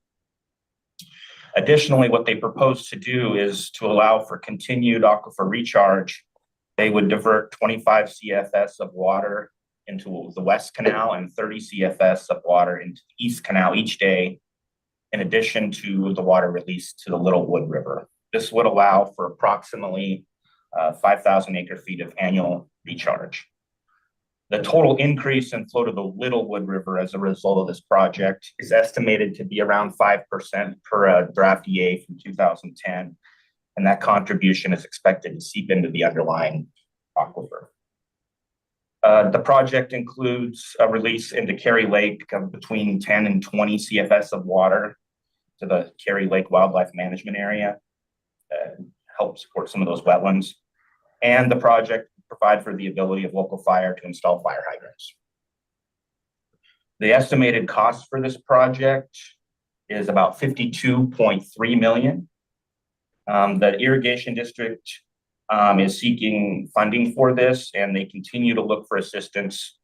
Additionally, what they propose to do is to allow for continued aquifer recharge. They would divert 25 CFS of water into the West Canal and 30 CFS of water into the East Canal each day, in addition to the water released to the Littlewood River. This would allow for approximately 5,000 acre feet of annual recharge. The total increase in flow to the Littlewood River as a result of this project is estimated to be around 5% per draft EA from 2010, and that contribution is expected to seep into the underlying aquifer. The project includes a release into Kerry Lake of between 10 and 20 CFS of water to the Kerry Lake Wildlife Management Area, help support some of those wetlands. And the project provide for the ability of local fire to install fire hydrants. The estimated cost for this project is about $52.3 million. The irrigation district is seeking funding for this, and they continue to look for assistance,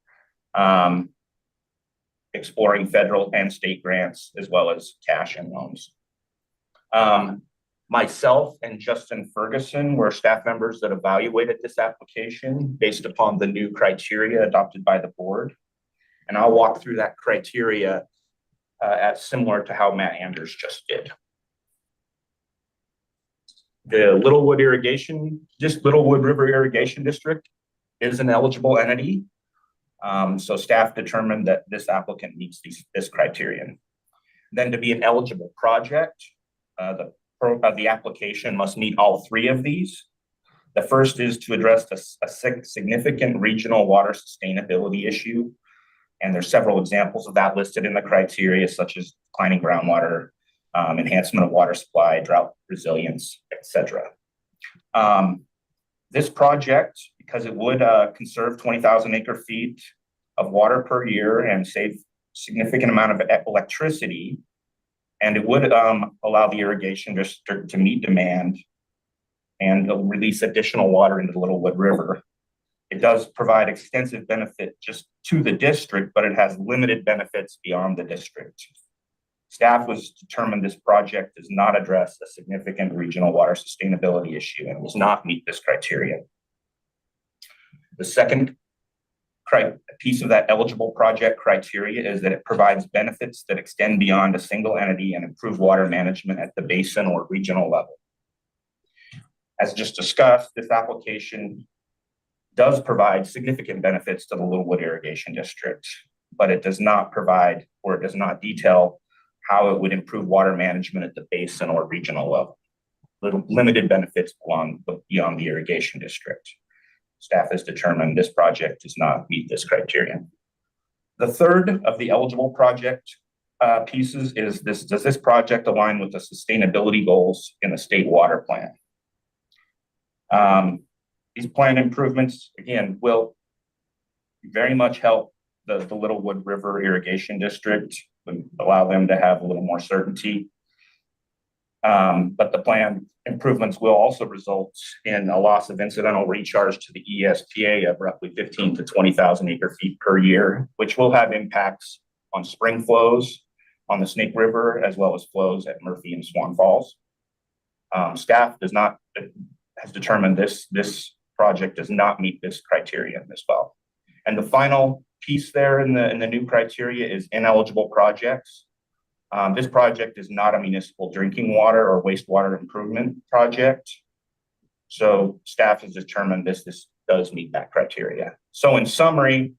exploring federal and state grants, as well as cash and loans. Myself and Justin Ferguson were staff members that evaluated this application based upon the new criteria adopted by the board. And I'll walk through that criteria as similar to how Matt Anders just did. The Littlewood River Irrigation District is an eligible entity. So staff determined that this applicant meets this criterion. Then to be an eligible project, the application must meet all 3 of these. The first is to address a significant regional water sustainability issue. And there's several examples of that listed in the criteria, such as declining groundwater, enhancement of water supply, drought resilience, etc. This project, because it would conserve 20,000 acre feet of water per year and save significant amount of electricity, and it would allow the irrigation district to meet demand and release additional water into the Littlewood River. It does provide extensive benefit just to the district, but it has limited benefits beyond the district. Staff was determined this project does not address a significant regional water sustainability issue and does not meet this criteria. The second piece of that eligible project criteria is that it provides benefits that extend beyond a single entity and improve water management at the basin or regional level. As just discussed, this application does provide significant benefits to the Littlewood Irrigation District, but it does not provide, or it does not detail how it would improve water management at the basin or regional level. Limited benefits beyond the irrigation district. Staff has determined this project does not meet this criterion. The third of the eligible project pieces is this, does this project align with the sustainability goals in the state water plan? These plan improvements, again, will very much help the Littlewood River Irrigation District, and allow them to have a little more certainty. But the plan improvements will also result in a loss of incidental recharge to the ESPA of roughly 15 to 20,000 acre feet per year, which will have impacts on spring flows on the Snake River, as well as flows at Murphy and Swan Falls. Staff has determined this project does not meet this criterion as well. And the final piece there in the new criteria is ineligible projects. This project is not a municipal drinking water or wastewater improvement project. So staff has determined this does meet that criteria. So in summary,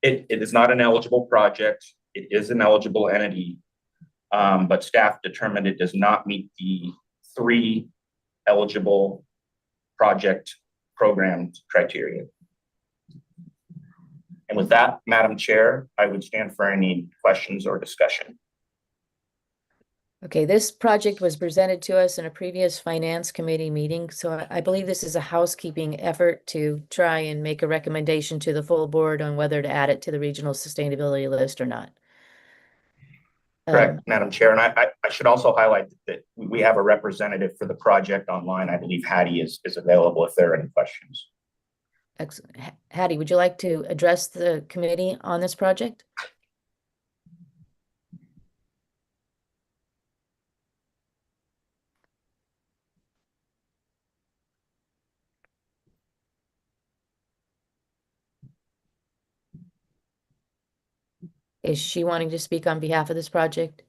it is not an eligible project. It is an eligible entity, but staff determined it does not meet the 3 eligible project programmed criteria. And with that, Madam Chair, I would stand for any questions or discussion. Okay, this project was presented to us in a previous finance committee meeting, so I believe this is a housekeeping effort to try and make a recommendation to the full board on whether to add it to the regional sustainability list or not. Correct, Madam Chair. And I should also highlight that we have a representative for the project online. I believe Hattie is available if there are any questions. Excellent. Hattie, would you like to address the committee on this project? Is she wanting to speak on behalf of this project?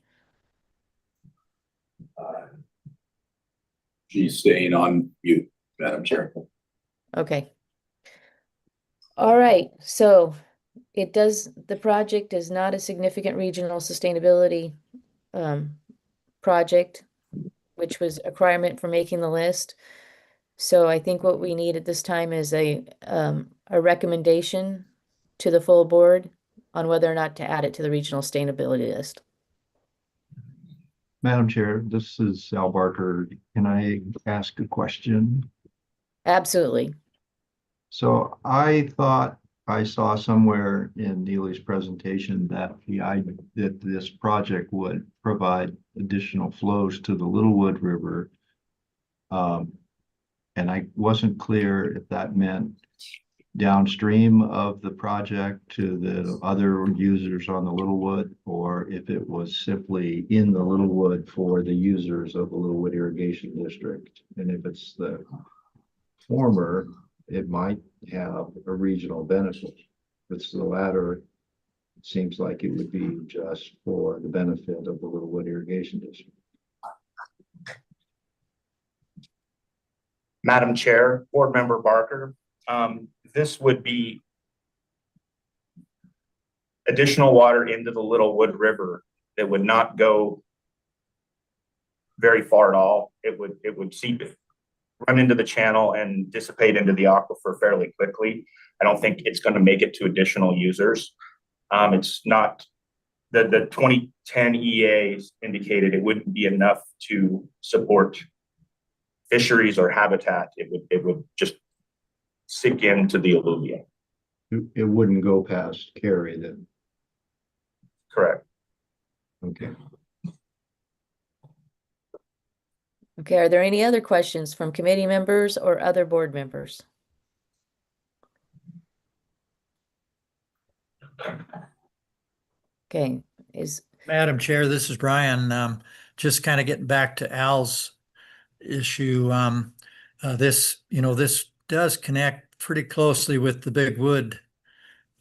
She's staying on mute, Madam Chair. Okay. All right, so the project is not a significant regional sustainability project, which was a requirement for making the list. So I think what we need at this time is a recommendation to the full board on whether or not to add it to the regional sustainability list. Madam Chair, this is Al Barker. Can I ask a question? Absolutely. So I thought I saw somewhere in Neely's presentation that that this project would provide additional flows to the Littlewood River. And I wasn't clear if that meant downstream of the project to the other users on the Littlewood, or if it was simply in the Littlewood for the users of the Littlewood Irrigation District. And if it's the former, it might have a regional benefit. If it's the latter, it seems like it would be just for the benefit of the Littlewood Irrigation District. Madam Chair, Board Member Barker, this would be additional water into the Littlewood River that would not go very far at all. It would seep, run into the channel and dissipate into the aquifer fairly quickly. I don't think it's going to make it to additional users. It's not, the 2010 EAs indicated it wouldn't be enough to support fisheries or habitat. It would just sink into the alluvium. It wouldn't go past Cary then. Correct. Okay. Okay, are there any other questions from committee members or other board members? Okay, Madam Chair, this is Brian. Just kind of getting back to Al's issue. This does connect pretty closely with the Big Wood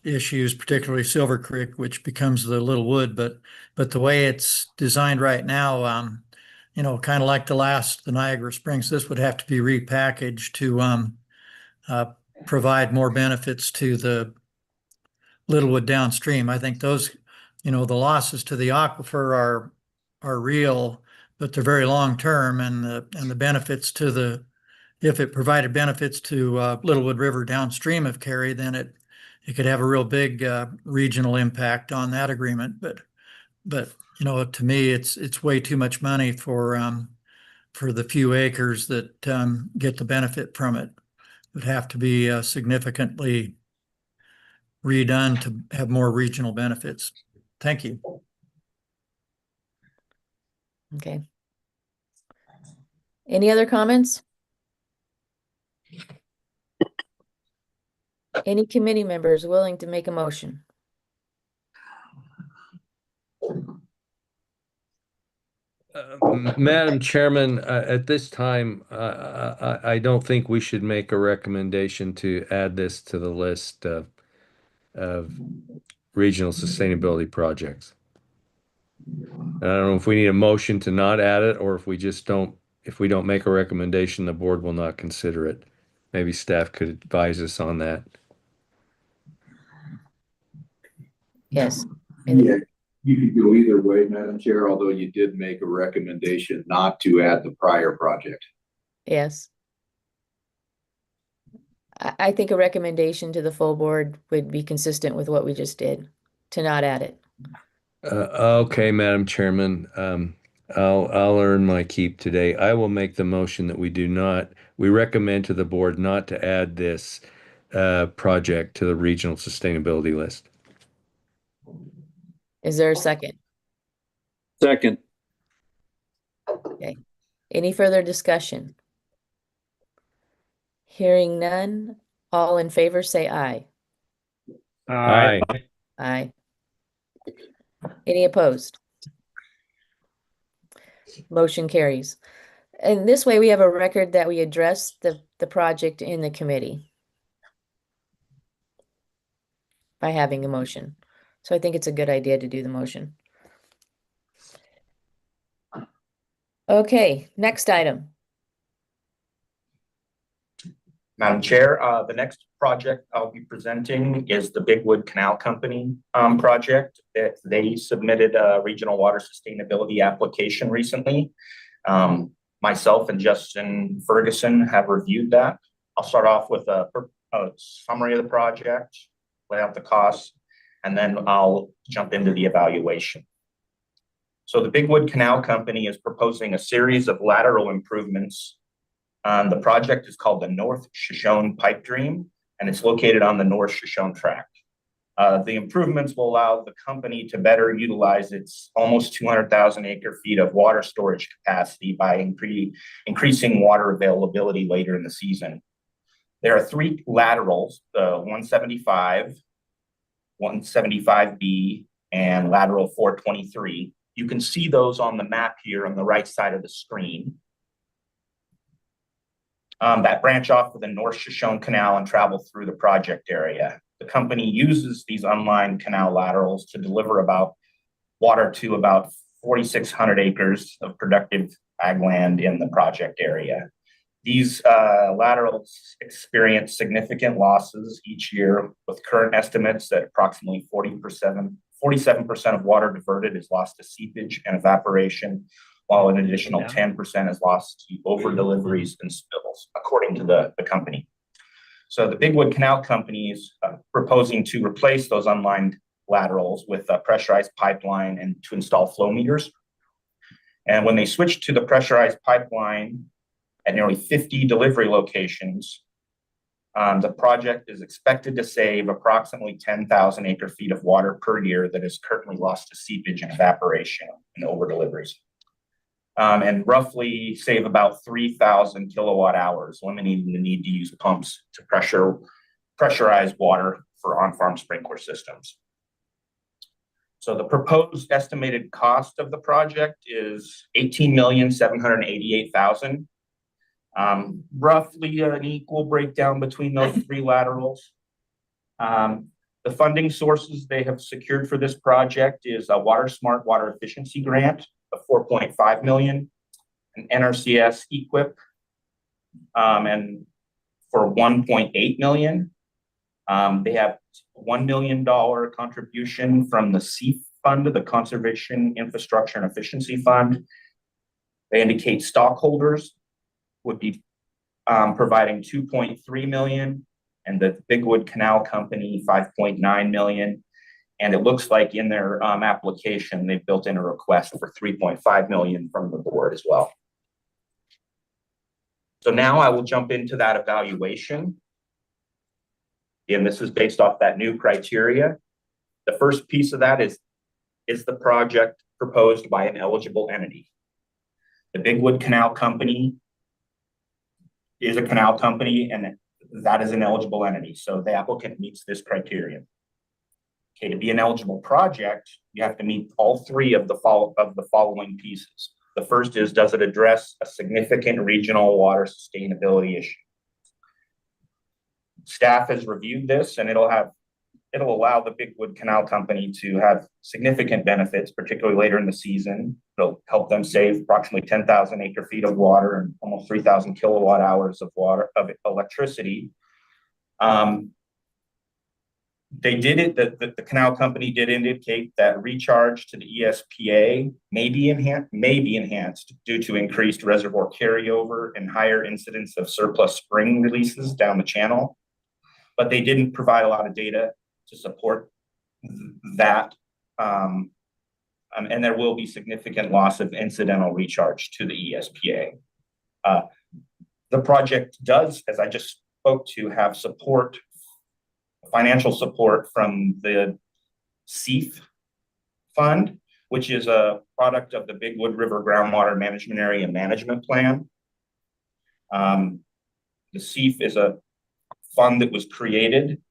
issues, particularly Silver Creek, which becomes the Little Wood. But the way it's designed right now, kind of like the Niagara Springs, this would have to be repackaged to provide more benefits to the Littlewood downstream. I think those, the losses to the aquifer are real, but they're very long term, and the benefits to if it provided benefits to Littlewood River downstream of Cary, then it could have a real big regional impact on that agreement. But But, you know, to me, it's way too much money for the few acres that, get the benefit from it. It would have to be, significantly redone to have more regional benefits. Thank you. Okay. Any other comments? Any committee members willing to make a motion? Madam Chairman, at this time, I don't think we should make a recommendation to add this to the list of regional sustainability projects. And I don't know if we need a motion to not add it, or if we just don't, if we don't make a recommendation, the board will not consider it. Maybe staff could advise us on that. Yes. Yeah, you could go either way, Madam Chair, although you did make a recommendation not to add the prior project. Yes. I think a recommendation to the full board would be consistent with what we just did, to not add it. Okay, Madam Chairman, I'll earn my keep today. I will make the motion that we recommend to the board not to add this project to the regional sustainability list. Is there a second? Second. Okay. Any further discussion? Hearing none, all in favor say aye. Aye. Aye. Any opposed? Motion carries. And this way we have a record that we addressed the project in the committee by having a motion. So I think it's a good idea to do the motion. Okay, next item. Madam Chair, the next project I'll be presenting is the Bigwood Canal Company project. They submitted a regional water sustainability application recently. Myself and Justin Ferguson have reviewed that. I'll start off with a summary of the project, lay out the costs, and then I'll jump into the evaluation. So the Bigwood Canal Company is proposing a series of lateral improvements. The project is called the North Shoshone Pipe Dream, and it's located on the North Shoshone Tract. The improvements will allow the company to better utilize its almost 200,000 acre feet of water storage capacity by increasing water availability later in the season. There are 3 laterals, the 175, 175B, and lateral 423. You can see those on the map here on the right side of the screen. That branch off of the North Shoshone Canal and travel through the project area. The company uses these unlined canal laterals to deliver about water to about 4,600 acres of productive ag land in the project area. These laterals experience significant losses each year, with current estimates that approximately 47% of water diverted is lost to seepage and evaporation, while an additional 10% is lost to over deliveries and spills, according to the company. So the Bigwood Canal Company is proposing to replace those unlined laterals with a pressurized pipeline and to install flow meters. And when they switch to the pressurized pipeline at nearly 50 delivery locations, the project is expected to save approximately 10,000 acre feet of water per year that is currently lost to seepage and evaporation and over deliveries. And roughly save about 3,000 kilowatt hours, eliminating the need to use pumps to pressurize water for on-farm sprinkler systems. So the proposed estimated cost of the project is $18,788,000. Roughly an equal breakdown between those 3 laterals. The funding sources they have secured for this project is a Water Smart Water Efficiency Grant of $4.5 million, an NRCS EQIP, and for $1.8 million. They have $1 million contribution from the CEF fund, the Conservation Infrastructure and Efficiency Fund. They indicate stockholders would be providing $2.3 million, and the Bigwood Canal Company $5.9 million. And it looks like in their application, they've built in a request for 3.5 million from the board as well. So now I will jump into that evaluation. And this is based off that new criteria. The first piece of that is the project proposed by an eligible entity? The Bigwood Canal Company is a canal company, and that is an eligible entity. So the applicant meets this criterion. Okay, to be an eligible project, you have to meet all three of the following pieces. The first is, does it address a significant regional water sustainability issue? Staff has reviewed this, and it'll allow the Bigwood Canal Company to have significant benefits, particularly later in the season. It'll help them save approximately 10,000 acre feet of water and almost 3,000 kilowatt hours of electricity. The canal company did indicate that recharge to the ESPA may be enhanced due to increased reservoir carryover and higher incidence of surplus spring releases down the channel. But they didn't provide a lot of data to support that. And there will be significant loss of incidental recharge to the ESPA. The project does, as I just spoke to, have support, financial support from the SEEF fund, which is a product of the Bigwood River Groundwater Management Area Management Plan. The SEEF is a fund that was created,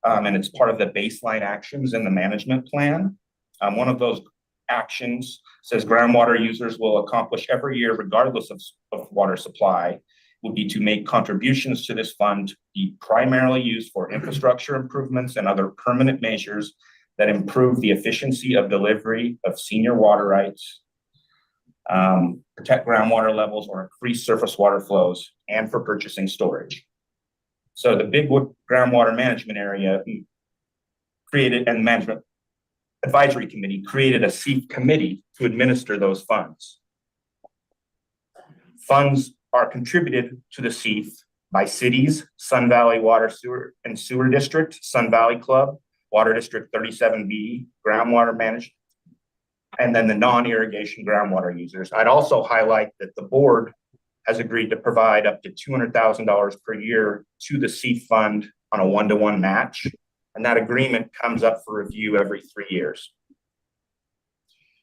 and it's part of the baseline actions in the management plan. One of those actions says groundwater users will accomplish every year, regardless of water supply, would be to make contributions to this fund, be primarily used for infrastructure improvements and other permanent measures that improve the efficiency of delivery of senior water rights, protect groundwater levels or increase surface water flows, and for purchasing storage. So the Bigwood Groundwater Management Area created, and Management Advisory Committee created a SEEF committee to administer those funds. Funds are contributed to the SEEF by cities, Sun Valley Water and Sewer District, Sun Valley Club, Water District 37B, Groundwater Management, and then the non-irrigation groundwater users. I'd also highlight that the board has agreed to provide up to $200,000 per year to the SEEF fund on a one-to-one match, and that agreement comes up for review every 3 years.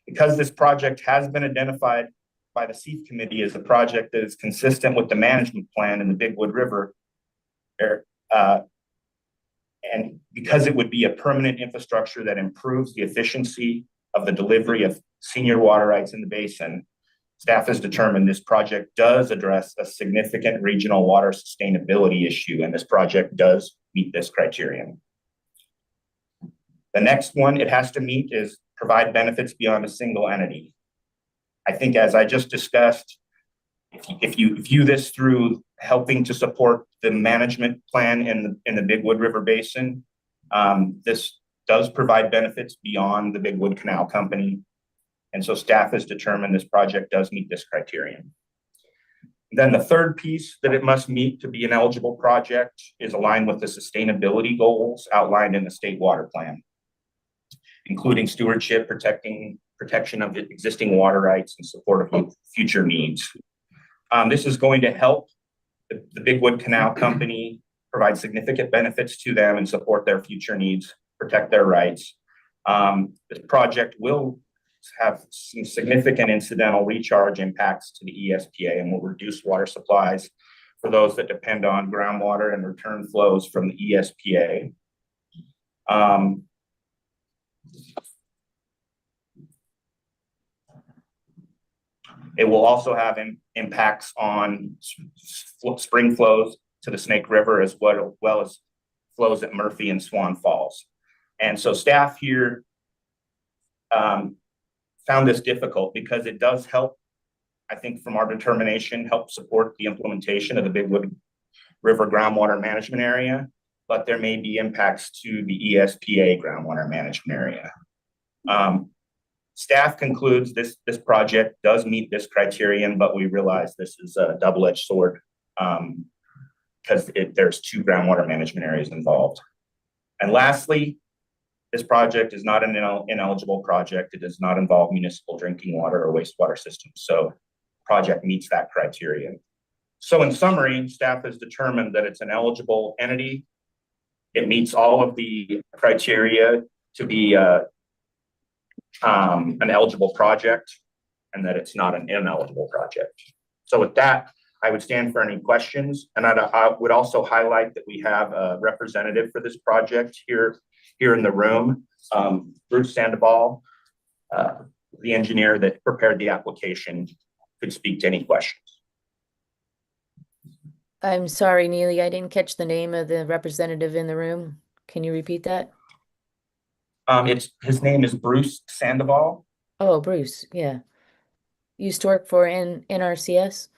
Because this project has been identified by the SEEF committee as a project that is consistent with the management plan in the Bigwood River, and because it would be a permanent infrastructure that improves the efficiency of the delivery of senior water rights in the basin, staff has determined this project does address a significant regional water sustainability issue, and this project does meet this criterion. The next one it has to meet is provide benefits beyond a single entity. I think, as I just discussed, if you view this through helping to support the management plan in the Bigwood River Basin, this does provide benefits beyond the Bigwood Canal Company. And so staff has determined this project does meet this criterion. Then the third piece that it must meet to be an eligible project is aligned with the sustainability goals outlined in the state water plan, including stewardship, protection of existing water rights, and support of future needs. This is going to help the Bigwood Canal Company provide significant benefits to them and support their future needs, protect their rights. This project will have some significant incidental recharge impacts to the ESPA and will reduce water supplies for those that depend on groundwater and return flows from the ESPA. It will also have impacts on spring flows to the Snake River, as well as flows at Murphy and Swan Falls. And so staff here found this difficult because it does help, I think, from our determination, help support the implementation of the Bigwood River Groundwater Management Area, but there may be impacts to the ESPA Groundwater Management Area. Staff concludes this project does meet this criterion, but we realize this is a double-edged sword because there's 2 groundwater management areas involved. And lastly, This project is not an ineligible project. It does not involve municipal drinking water or wastewater systems. So project meets that criteria. So in summary, staff has determined that it's an eligible entity. It meets all of the criteria to be an eligible project, and that it's not an ineligible project. So with that, I would stand for any questions. And I would also highlight that we have a representative for this project here in the room, Bruce Sandoval, the engineer that prepared the application, could speak to any questions. I'm sorry, Neely, I didn't catch the name of the representative in the room. Can you repeat that? His name is Bruce Sandoval. Oh, Bruce, yeah. Used to work for NRCS?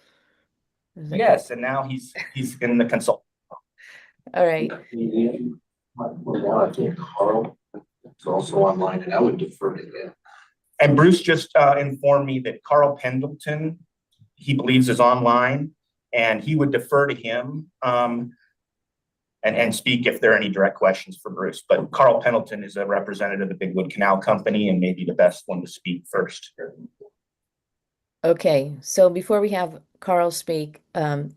Is that Yes, and now he's in the consult. All right. Carl is also online, and I would defer to him. And Bruce just informed me that Carl Pendleton, he believes, is online, and he would defer to him and speak if there are any direct questions for Bruce. But Carl Pendleton is a representative of the Big Wood Canal Company and maybe the best one to speak first. Okay, so before we have Carl speak, I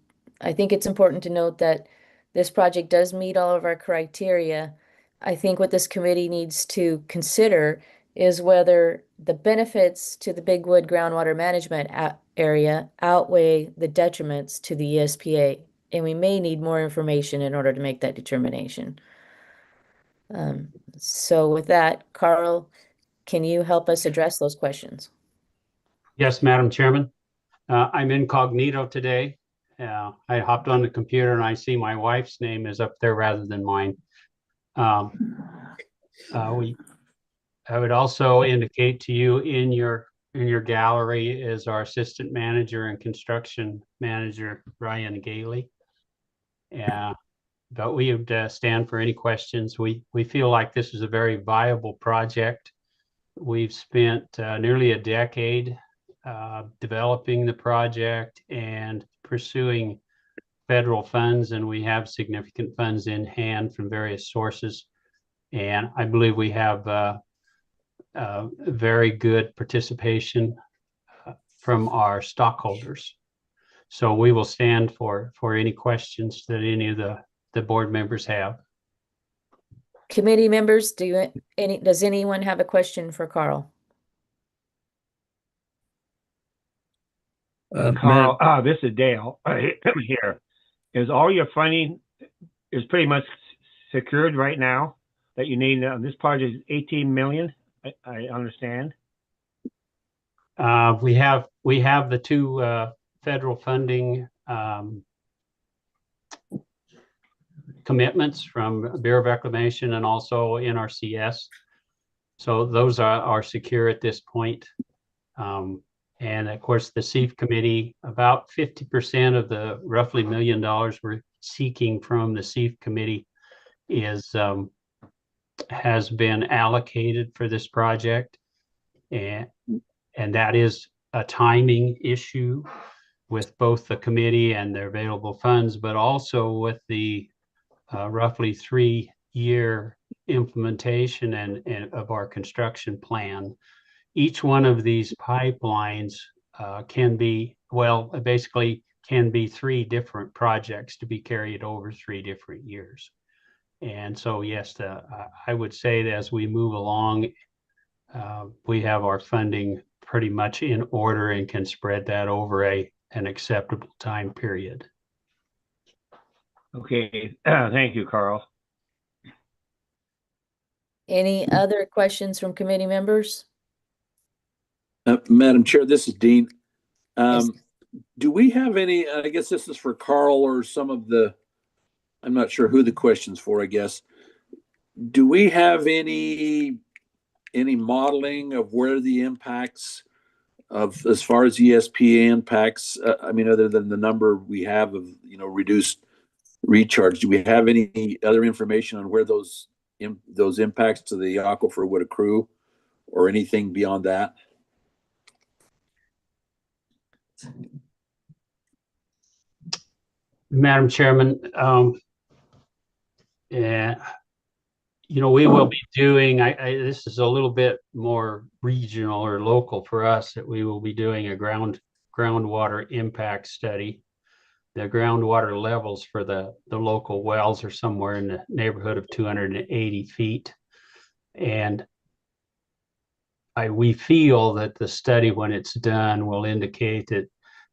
think it's important to note that this project does meet all of our criteria. I think what this committee needs to consider is whether the benefits to the Big Wood groundwater management area outweigh the detriments to the ESPA, and we may need more information in order to make that determination. So with that, Carl, can you help us address those questions? Yes, Madam Chairman. I'm incognito today. I hopped on the computer and I see my wife's name is up there rather than mine. I would also indicate to you in your gallery is our assistant manager and construction manager, Ryan Gailey. But we would stand for any questions. We feel like this is a very viable project. We've spent nearly a decade developing the project and pursuing federal funds, and we have significant funds in hand from various sources. And I believe we have very good participation from our stockholders. So we will stand for any questions that any of the board members have. Committee members, does anyone have a question for Carl? Carl, this is Dale here. Is all your funding is pretty much secured right now that you need? This project is 18 million. I understand. We have the two federal funding commitments from Bureau of Reclamation and also NRCS. So those are secure at this point. And of course, the SEEF committee, about 50% of the roughly $1 million we're seeking from the SEEF committee has been allocated for this project. And that is a timing issue with both the committee and their available funds, but also with the roughly 3-year implementation and of our construction plan. Each one of these pipelines basically can be 3 different projects to be carried over 3 different years. And so, yes, I would say that as we move along, we have our funding pretty much in order and can spread that over an acceptable time period. Okay, thank you, Carl. Any other questions from committee members? Madam Chair, this is Dean. Yes. Do we have any, I guess this is for Carl or some of the, I'm not sure who the question's for, I guess. Do we have any modeling of where the impacts of, as far as ESPA impacts, I mean, other than the number we have of, reduced recharge, do we have any other information on where those impacts to the aquifer would accrue or anything beyond that? Madam Chairman, we will be doing, this is a little bit more regional or local for us, that we will be doing a groundwater impact study. The groundwater levels for the local wells are somewhere in the neighborhood of 280 feet. And we feel that the study, when it's done, will indicate that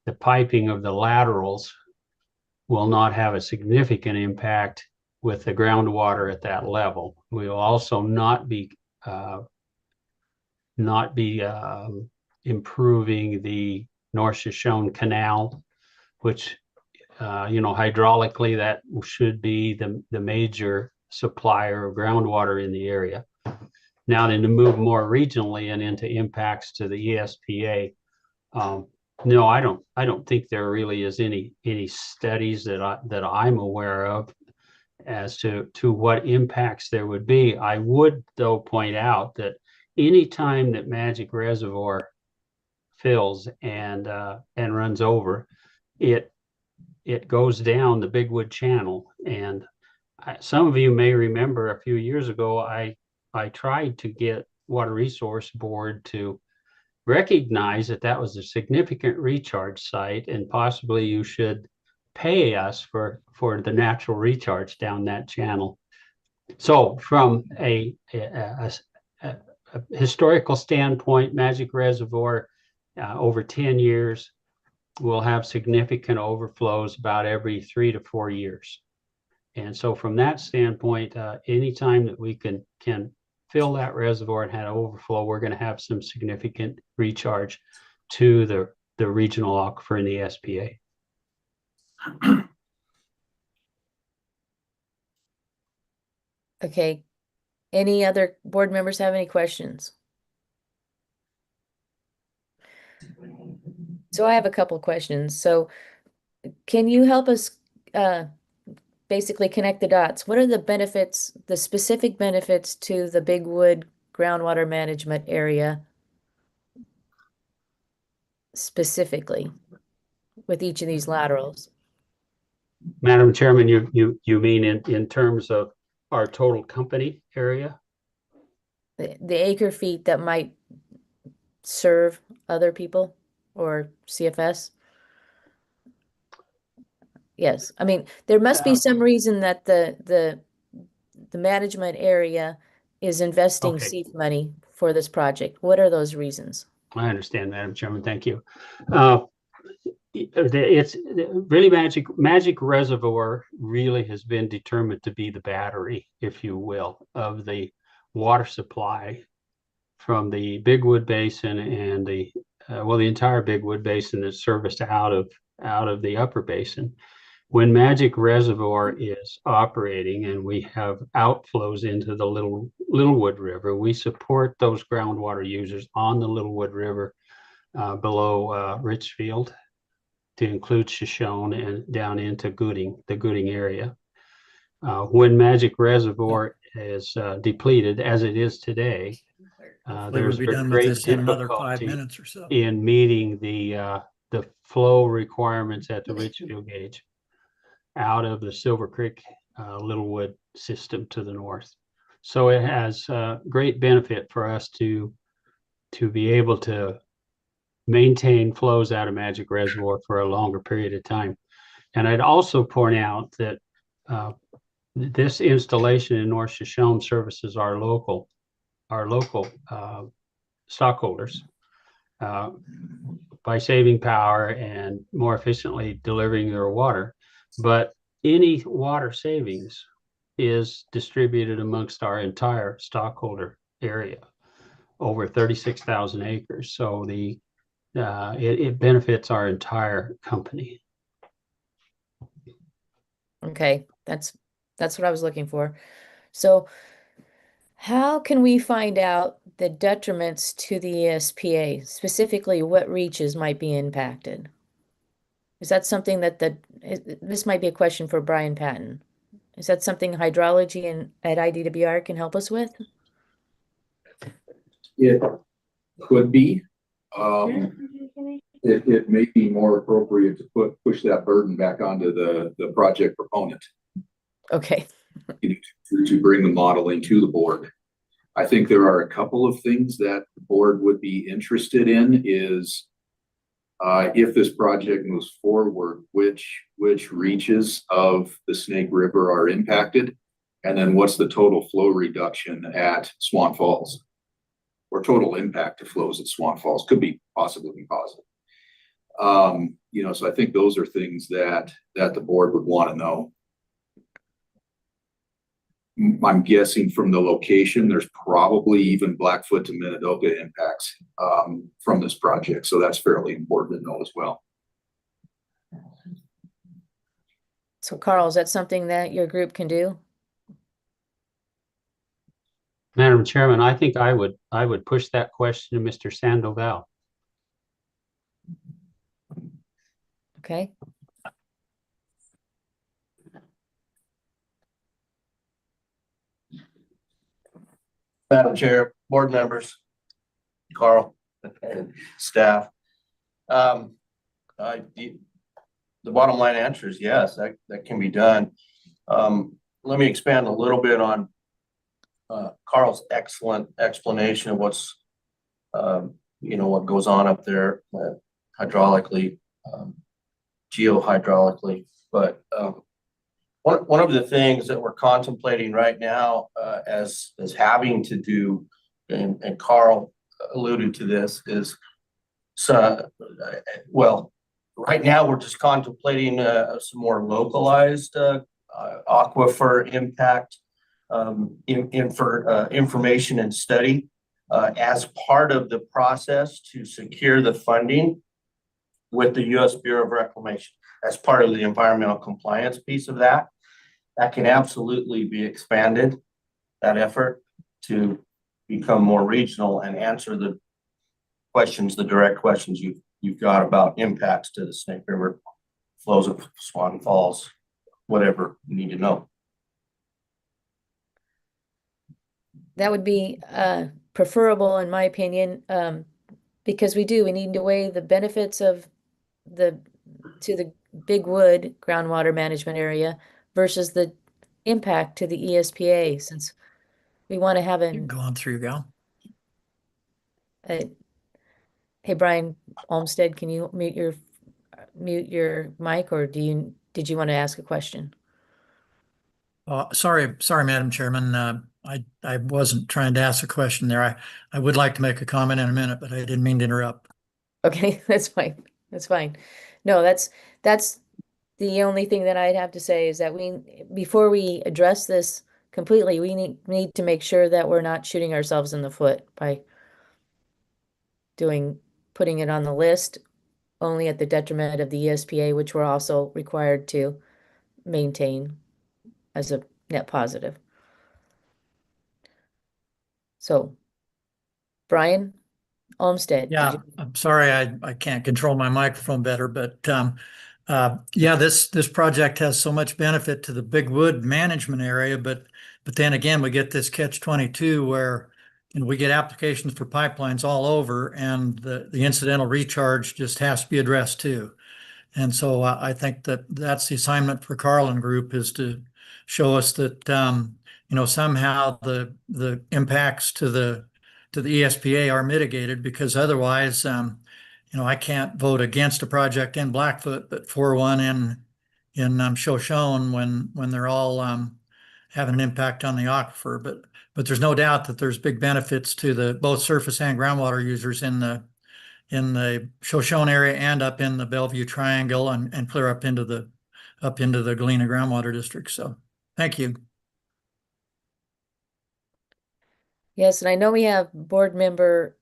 the piping of the laterals will not have a significant impact with the groundwater at that level. We will also not be improving the North Shoshone Canal, which hydraulically that should be the major supplier of groundwater in the area. Now, then, to move more regionally and into impacts to the ESPA, no, I don't think there really is any studies that I'm aware of as to what impacts there would be. I would, though, point out that any time that Magic Reservoir fills and runs over, it goes down the Bigwood Channel. And some of you may remember a few years ago, I tried to get Water Resource Board to recognize that was a significant recharge site, and possibly you should pay us for the natural recharge down that channel. So from a historical standpoint, Magic Reservoir over 10 years will have significant overflows about every 3 to 4 years. And so from that standpoint, anytime that we can fill that reservoir and have overflow, we're going to have some significant recharge to the regional aquifer in the SPA. Okay. Any other board members have any questions? So I have a couple questions. So can you help us basically connect the dots? What are the benefits, the specific benefits to the Bigwood groundwater management area specifically with each of these laterals? Madam Chairman, you mean in terms of our total company area? The acre feet that might serve other people or CFS? Yes, I mean, there must be some reason that the management area is investing seed money for this project. What are those reasons? I understand, Madam Chairman. Thank you. It's really Magic Reservoir really has been determined to be the battery, if you will, of the water supply from the Bigwood Basin and the entire Bigwood Basin that's serviced out of the upper basin. When Magic Reservoir is operating and we have outflows into the Littlewood River, we support those groundwater users on the Littlewood River below Richfield, to include Shoshone and down into the Gooding area. When Magic Reservoir is depleted, as it is today, there's We'll be done with great this in another 5 difficulty minutes or so. in meeting the flow requirements at the Richfield gauge out of the Silver Creek Littlewood system to the north. So it has great benefit for us to be able to maintain flows out of Magic Reservoir for a longer period of time. And I'd also point out that this installation in North Shoshone services our local stockholders by saving power and more efficiently delivering their water. But any water savings is distributed amongst our entire stockholder area, over 36,000 acres. So it benefits our entire company. Okay, that's what I was looking for. So how can we find out the detriments to the ESPA, specifically what reaches might be impacted? Is that something that this might be a question for Brian Patton. Is that something hydrology and at IDWR can help us with? It could be. It may be more appropriate to push that burden back onto the project proponent. Okay. to bring the modeling to the board. I think there are a couple of things that the board would be interested in is if this project moves forward, which reaches of the Snake River are impacted, and then what's the total flow reduction at Swan Falls, or total impact to flows at Swan Falls could be possibly positive. You know, so I think those are things that the board would want to know. I'm guessing from the location, there's probably even Blackfoot to Minidoka impacts from this project. So that's fairly important to know as well. So Carl, is that something that your group can do? Madam Chairman, I think I would push that question to Mr. Sandoval. Okay. Madam Chair, board members, Carl, and staff. The bottom line answer is yes, that can be done. Let me expand a little bit on Carl's excellent explanation of what's, you know, what goes on up there hydraulically, geohydraulically. But one of the things that we're contemplating right now as having to do, and Carl alluded to this, is well, right now we're just contemplating some more localized aquifer impact information and study as part of the process to secure the funding with the U.S. Bureau of Reclamation as part of the environmental compliance piece of that. That can absolutely be expanded, that effort, to become more regional and answer the questions, the direct questions you've got about impacts to the Snake River, flows of Swan Falls, whatever you need to know. That would be preferable in my opinion, because we need to weigh the benefits of the Big Wood groundwater management area versus the impact to the ESPA, since we want to have Go on through, Gal. Hey, Brian Olmstead, can you mute your mic, or did you want to ask a question? Sorry, Madam Chairman. I wasn't trying to ask a question there. I would like to make a comment in a minute, but I didn't mean to interrupt. Okay, that's fine. That's fine. No, that's the only thing that I'd have to say is that before we address this completely, we need to make sure that we're not shooting ourselves in the foot by putting it on the list only at the detriment of the ESPA, which we're also required to maintain as a net positive. So, Brian Olmstead. Yeah, I'm sorry, I can't control my microphone better, but yeah, this project has so much benefit to the Big Wood management area, but then again, we get this catch-22 where we get applications for pipelines all over, and the incidental recharge just has to be addressed too. And so I think that's the assignment for Carl and group, is to show us that somehow the impacts to the ESPA are mitigated, because otherwise I can't vote against a project in Blackfoot, but for one in Shoshone when they're all having an impact on the aquifer. But there's no doubt that there's big benefits to both surface and groundwater users in the Shoshone area and up in the Bellevue Triangle and clear up into the Galena groundwater district. So thank you. Yes, and I know we have board member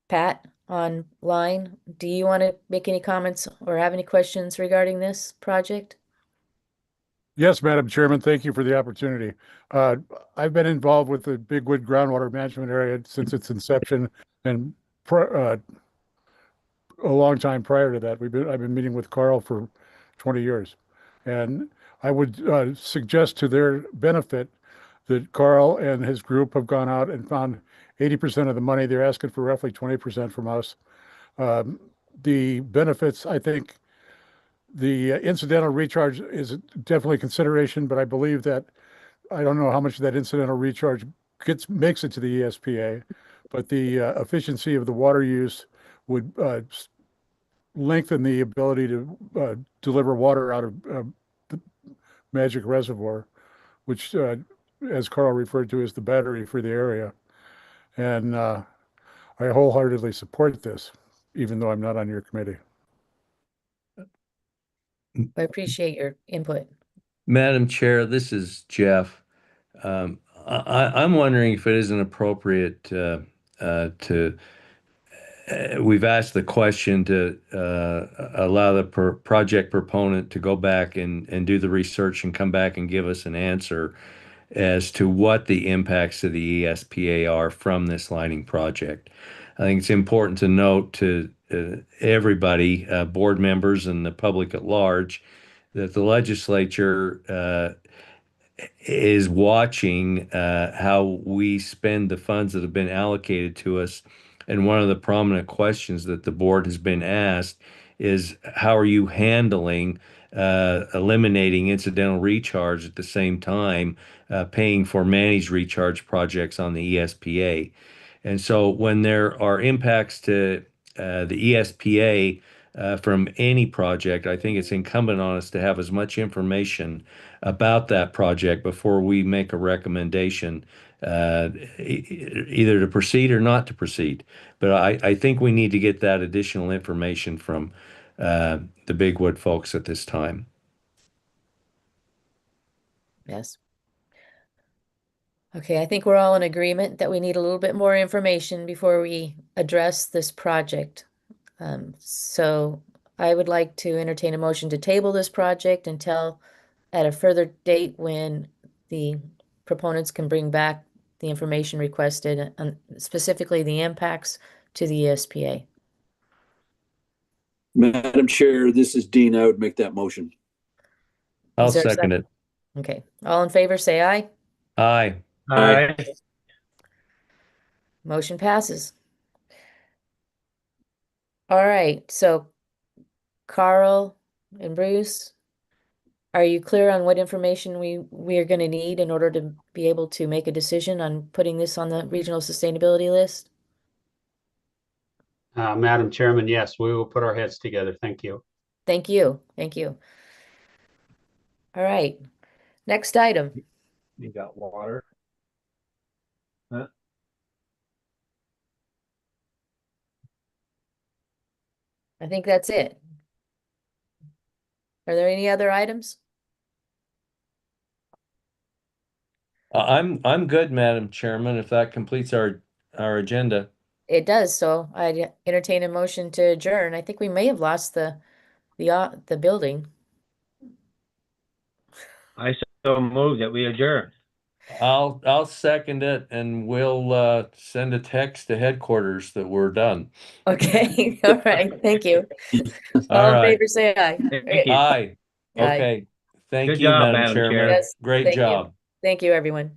Pat online. Do you want to make any comments or have any questions regarding this project? Yes, Madam Chairman, thank you for the opportunity. I've been involved with the Big Wood groundwater management area since its inception, and a long time prior to that. I've been meeting with Carl for 20 years, and I would suggest to their benefit that Carl and his group have gone out and found 80% of the money. They're asking for roughly 20% from us. The benefits, I think, The incidental recharge is definitely a consideration, but I believe that, I don't know how much of that incidental recharge makes it to the ESPA, but the efficiency of the water use would lengthen the ability to deliver water out of the Magic Reservoir, which, as Carl referred to, is the battery for the area. And I wholeheartedly support this, even though I'm not on your committee. I appreciate your input. Madam Chair, this is Jeff. I'm wondering if it isn't appropriate we've asked the question to allow the project proponent to go back and do the research and come back and give us an answer as to what the impacts of the ESPA are from this lining project. I think it's important to note to everybody, board members and the public at large, that the legislature is watching how we spend the funds that have been allocated to us. And one of the prominent questions that the board has been asked is, how are you handling eliminating incidental recharge at the same time paying for managed recharge projects on the ESPA? And so when there are impacts to the ESPA from any project, I think it's incumbent on us to have as much information about that project before we make a recommendation, either to proceed or not to proceed. But I think we need to get that additional information from the Big Wood folks at this time. Yes. Okay, I think we're all in agreement that we need a little bit more information before we address this project. So I would like to entertain a motion to table this project until at a further date when the proponents can bring back the information requested, and specifically the impacts to the ESPA. Madam Chair, this is Dean. I would make that motion. I'll Is there a second it. Okay, all in favor, say aye. Aye. Aye. Motion passes. All right, so Carl and Bruce, are you clear on what information we are going to need in order to be able to make a decision on putting this on the regional sustainability list? Madam Chairman, yes, we will put our heads together. Thank you. Thank you. Thank you. All right. Next item. You got water. Huh? I think that's it. Are there any other items? I'm good, Madam Chairman, if that completes our agenda. It does, so I'd entertain a motion to adjourn. I think we may have lost the building. I so move that we adjourn. I'll second it, and we'll send a text to headquarters that we're done. Okay, all right, thank you. All All in right. favor, say aye. Thank you. Aye. Aye. Okay. Thank Good you, job, Madam Madam Chairman. Chair. Yes, Great thank you. job. Thank you, everyone.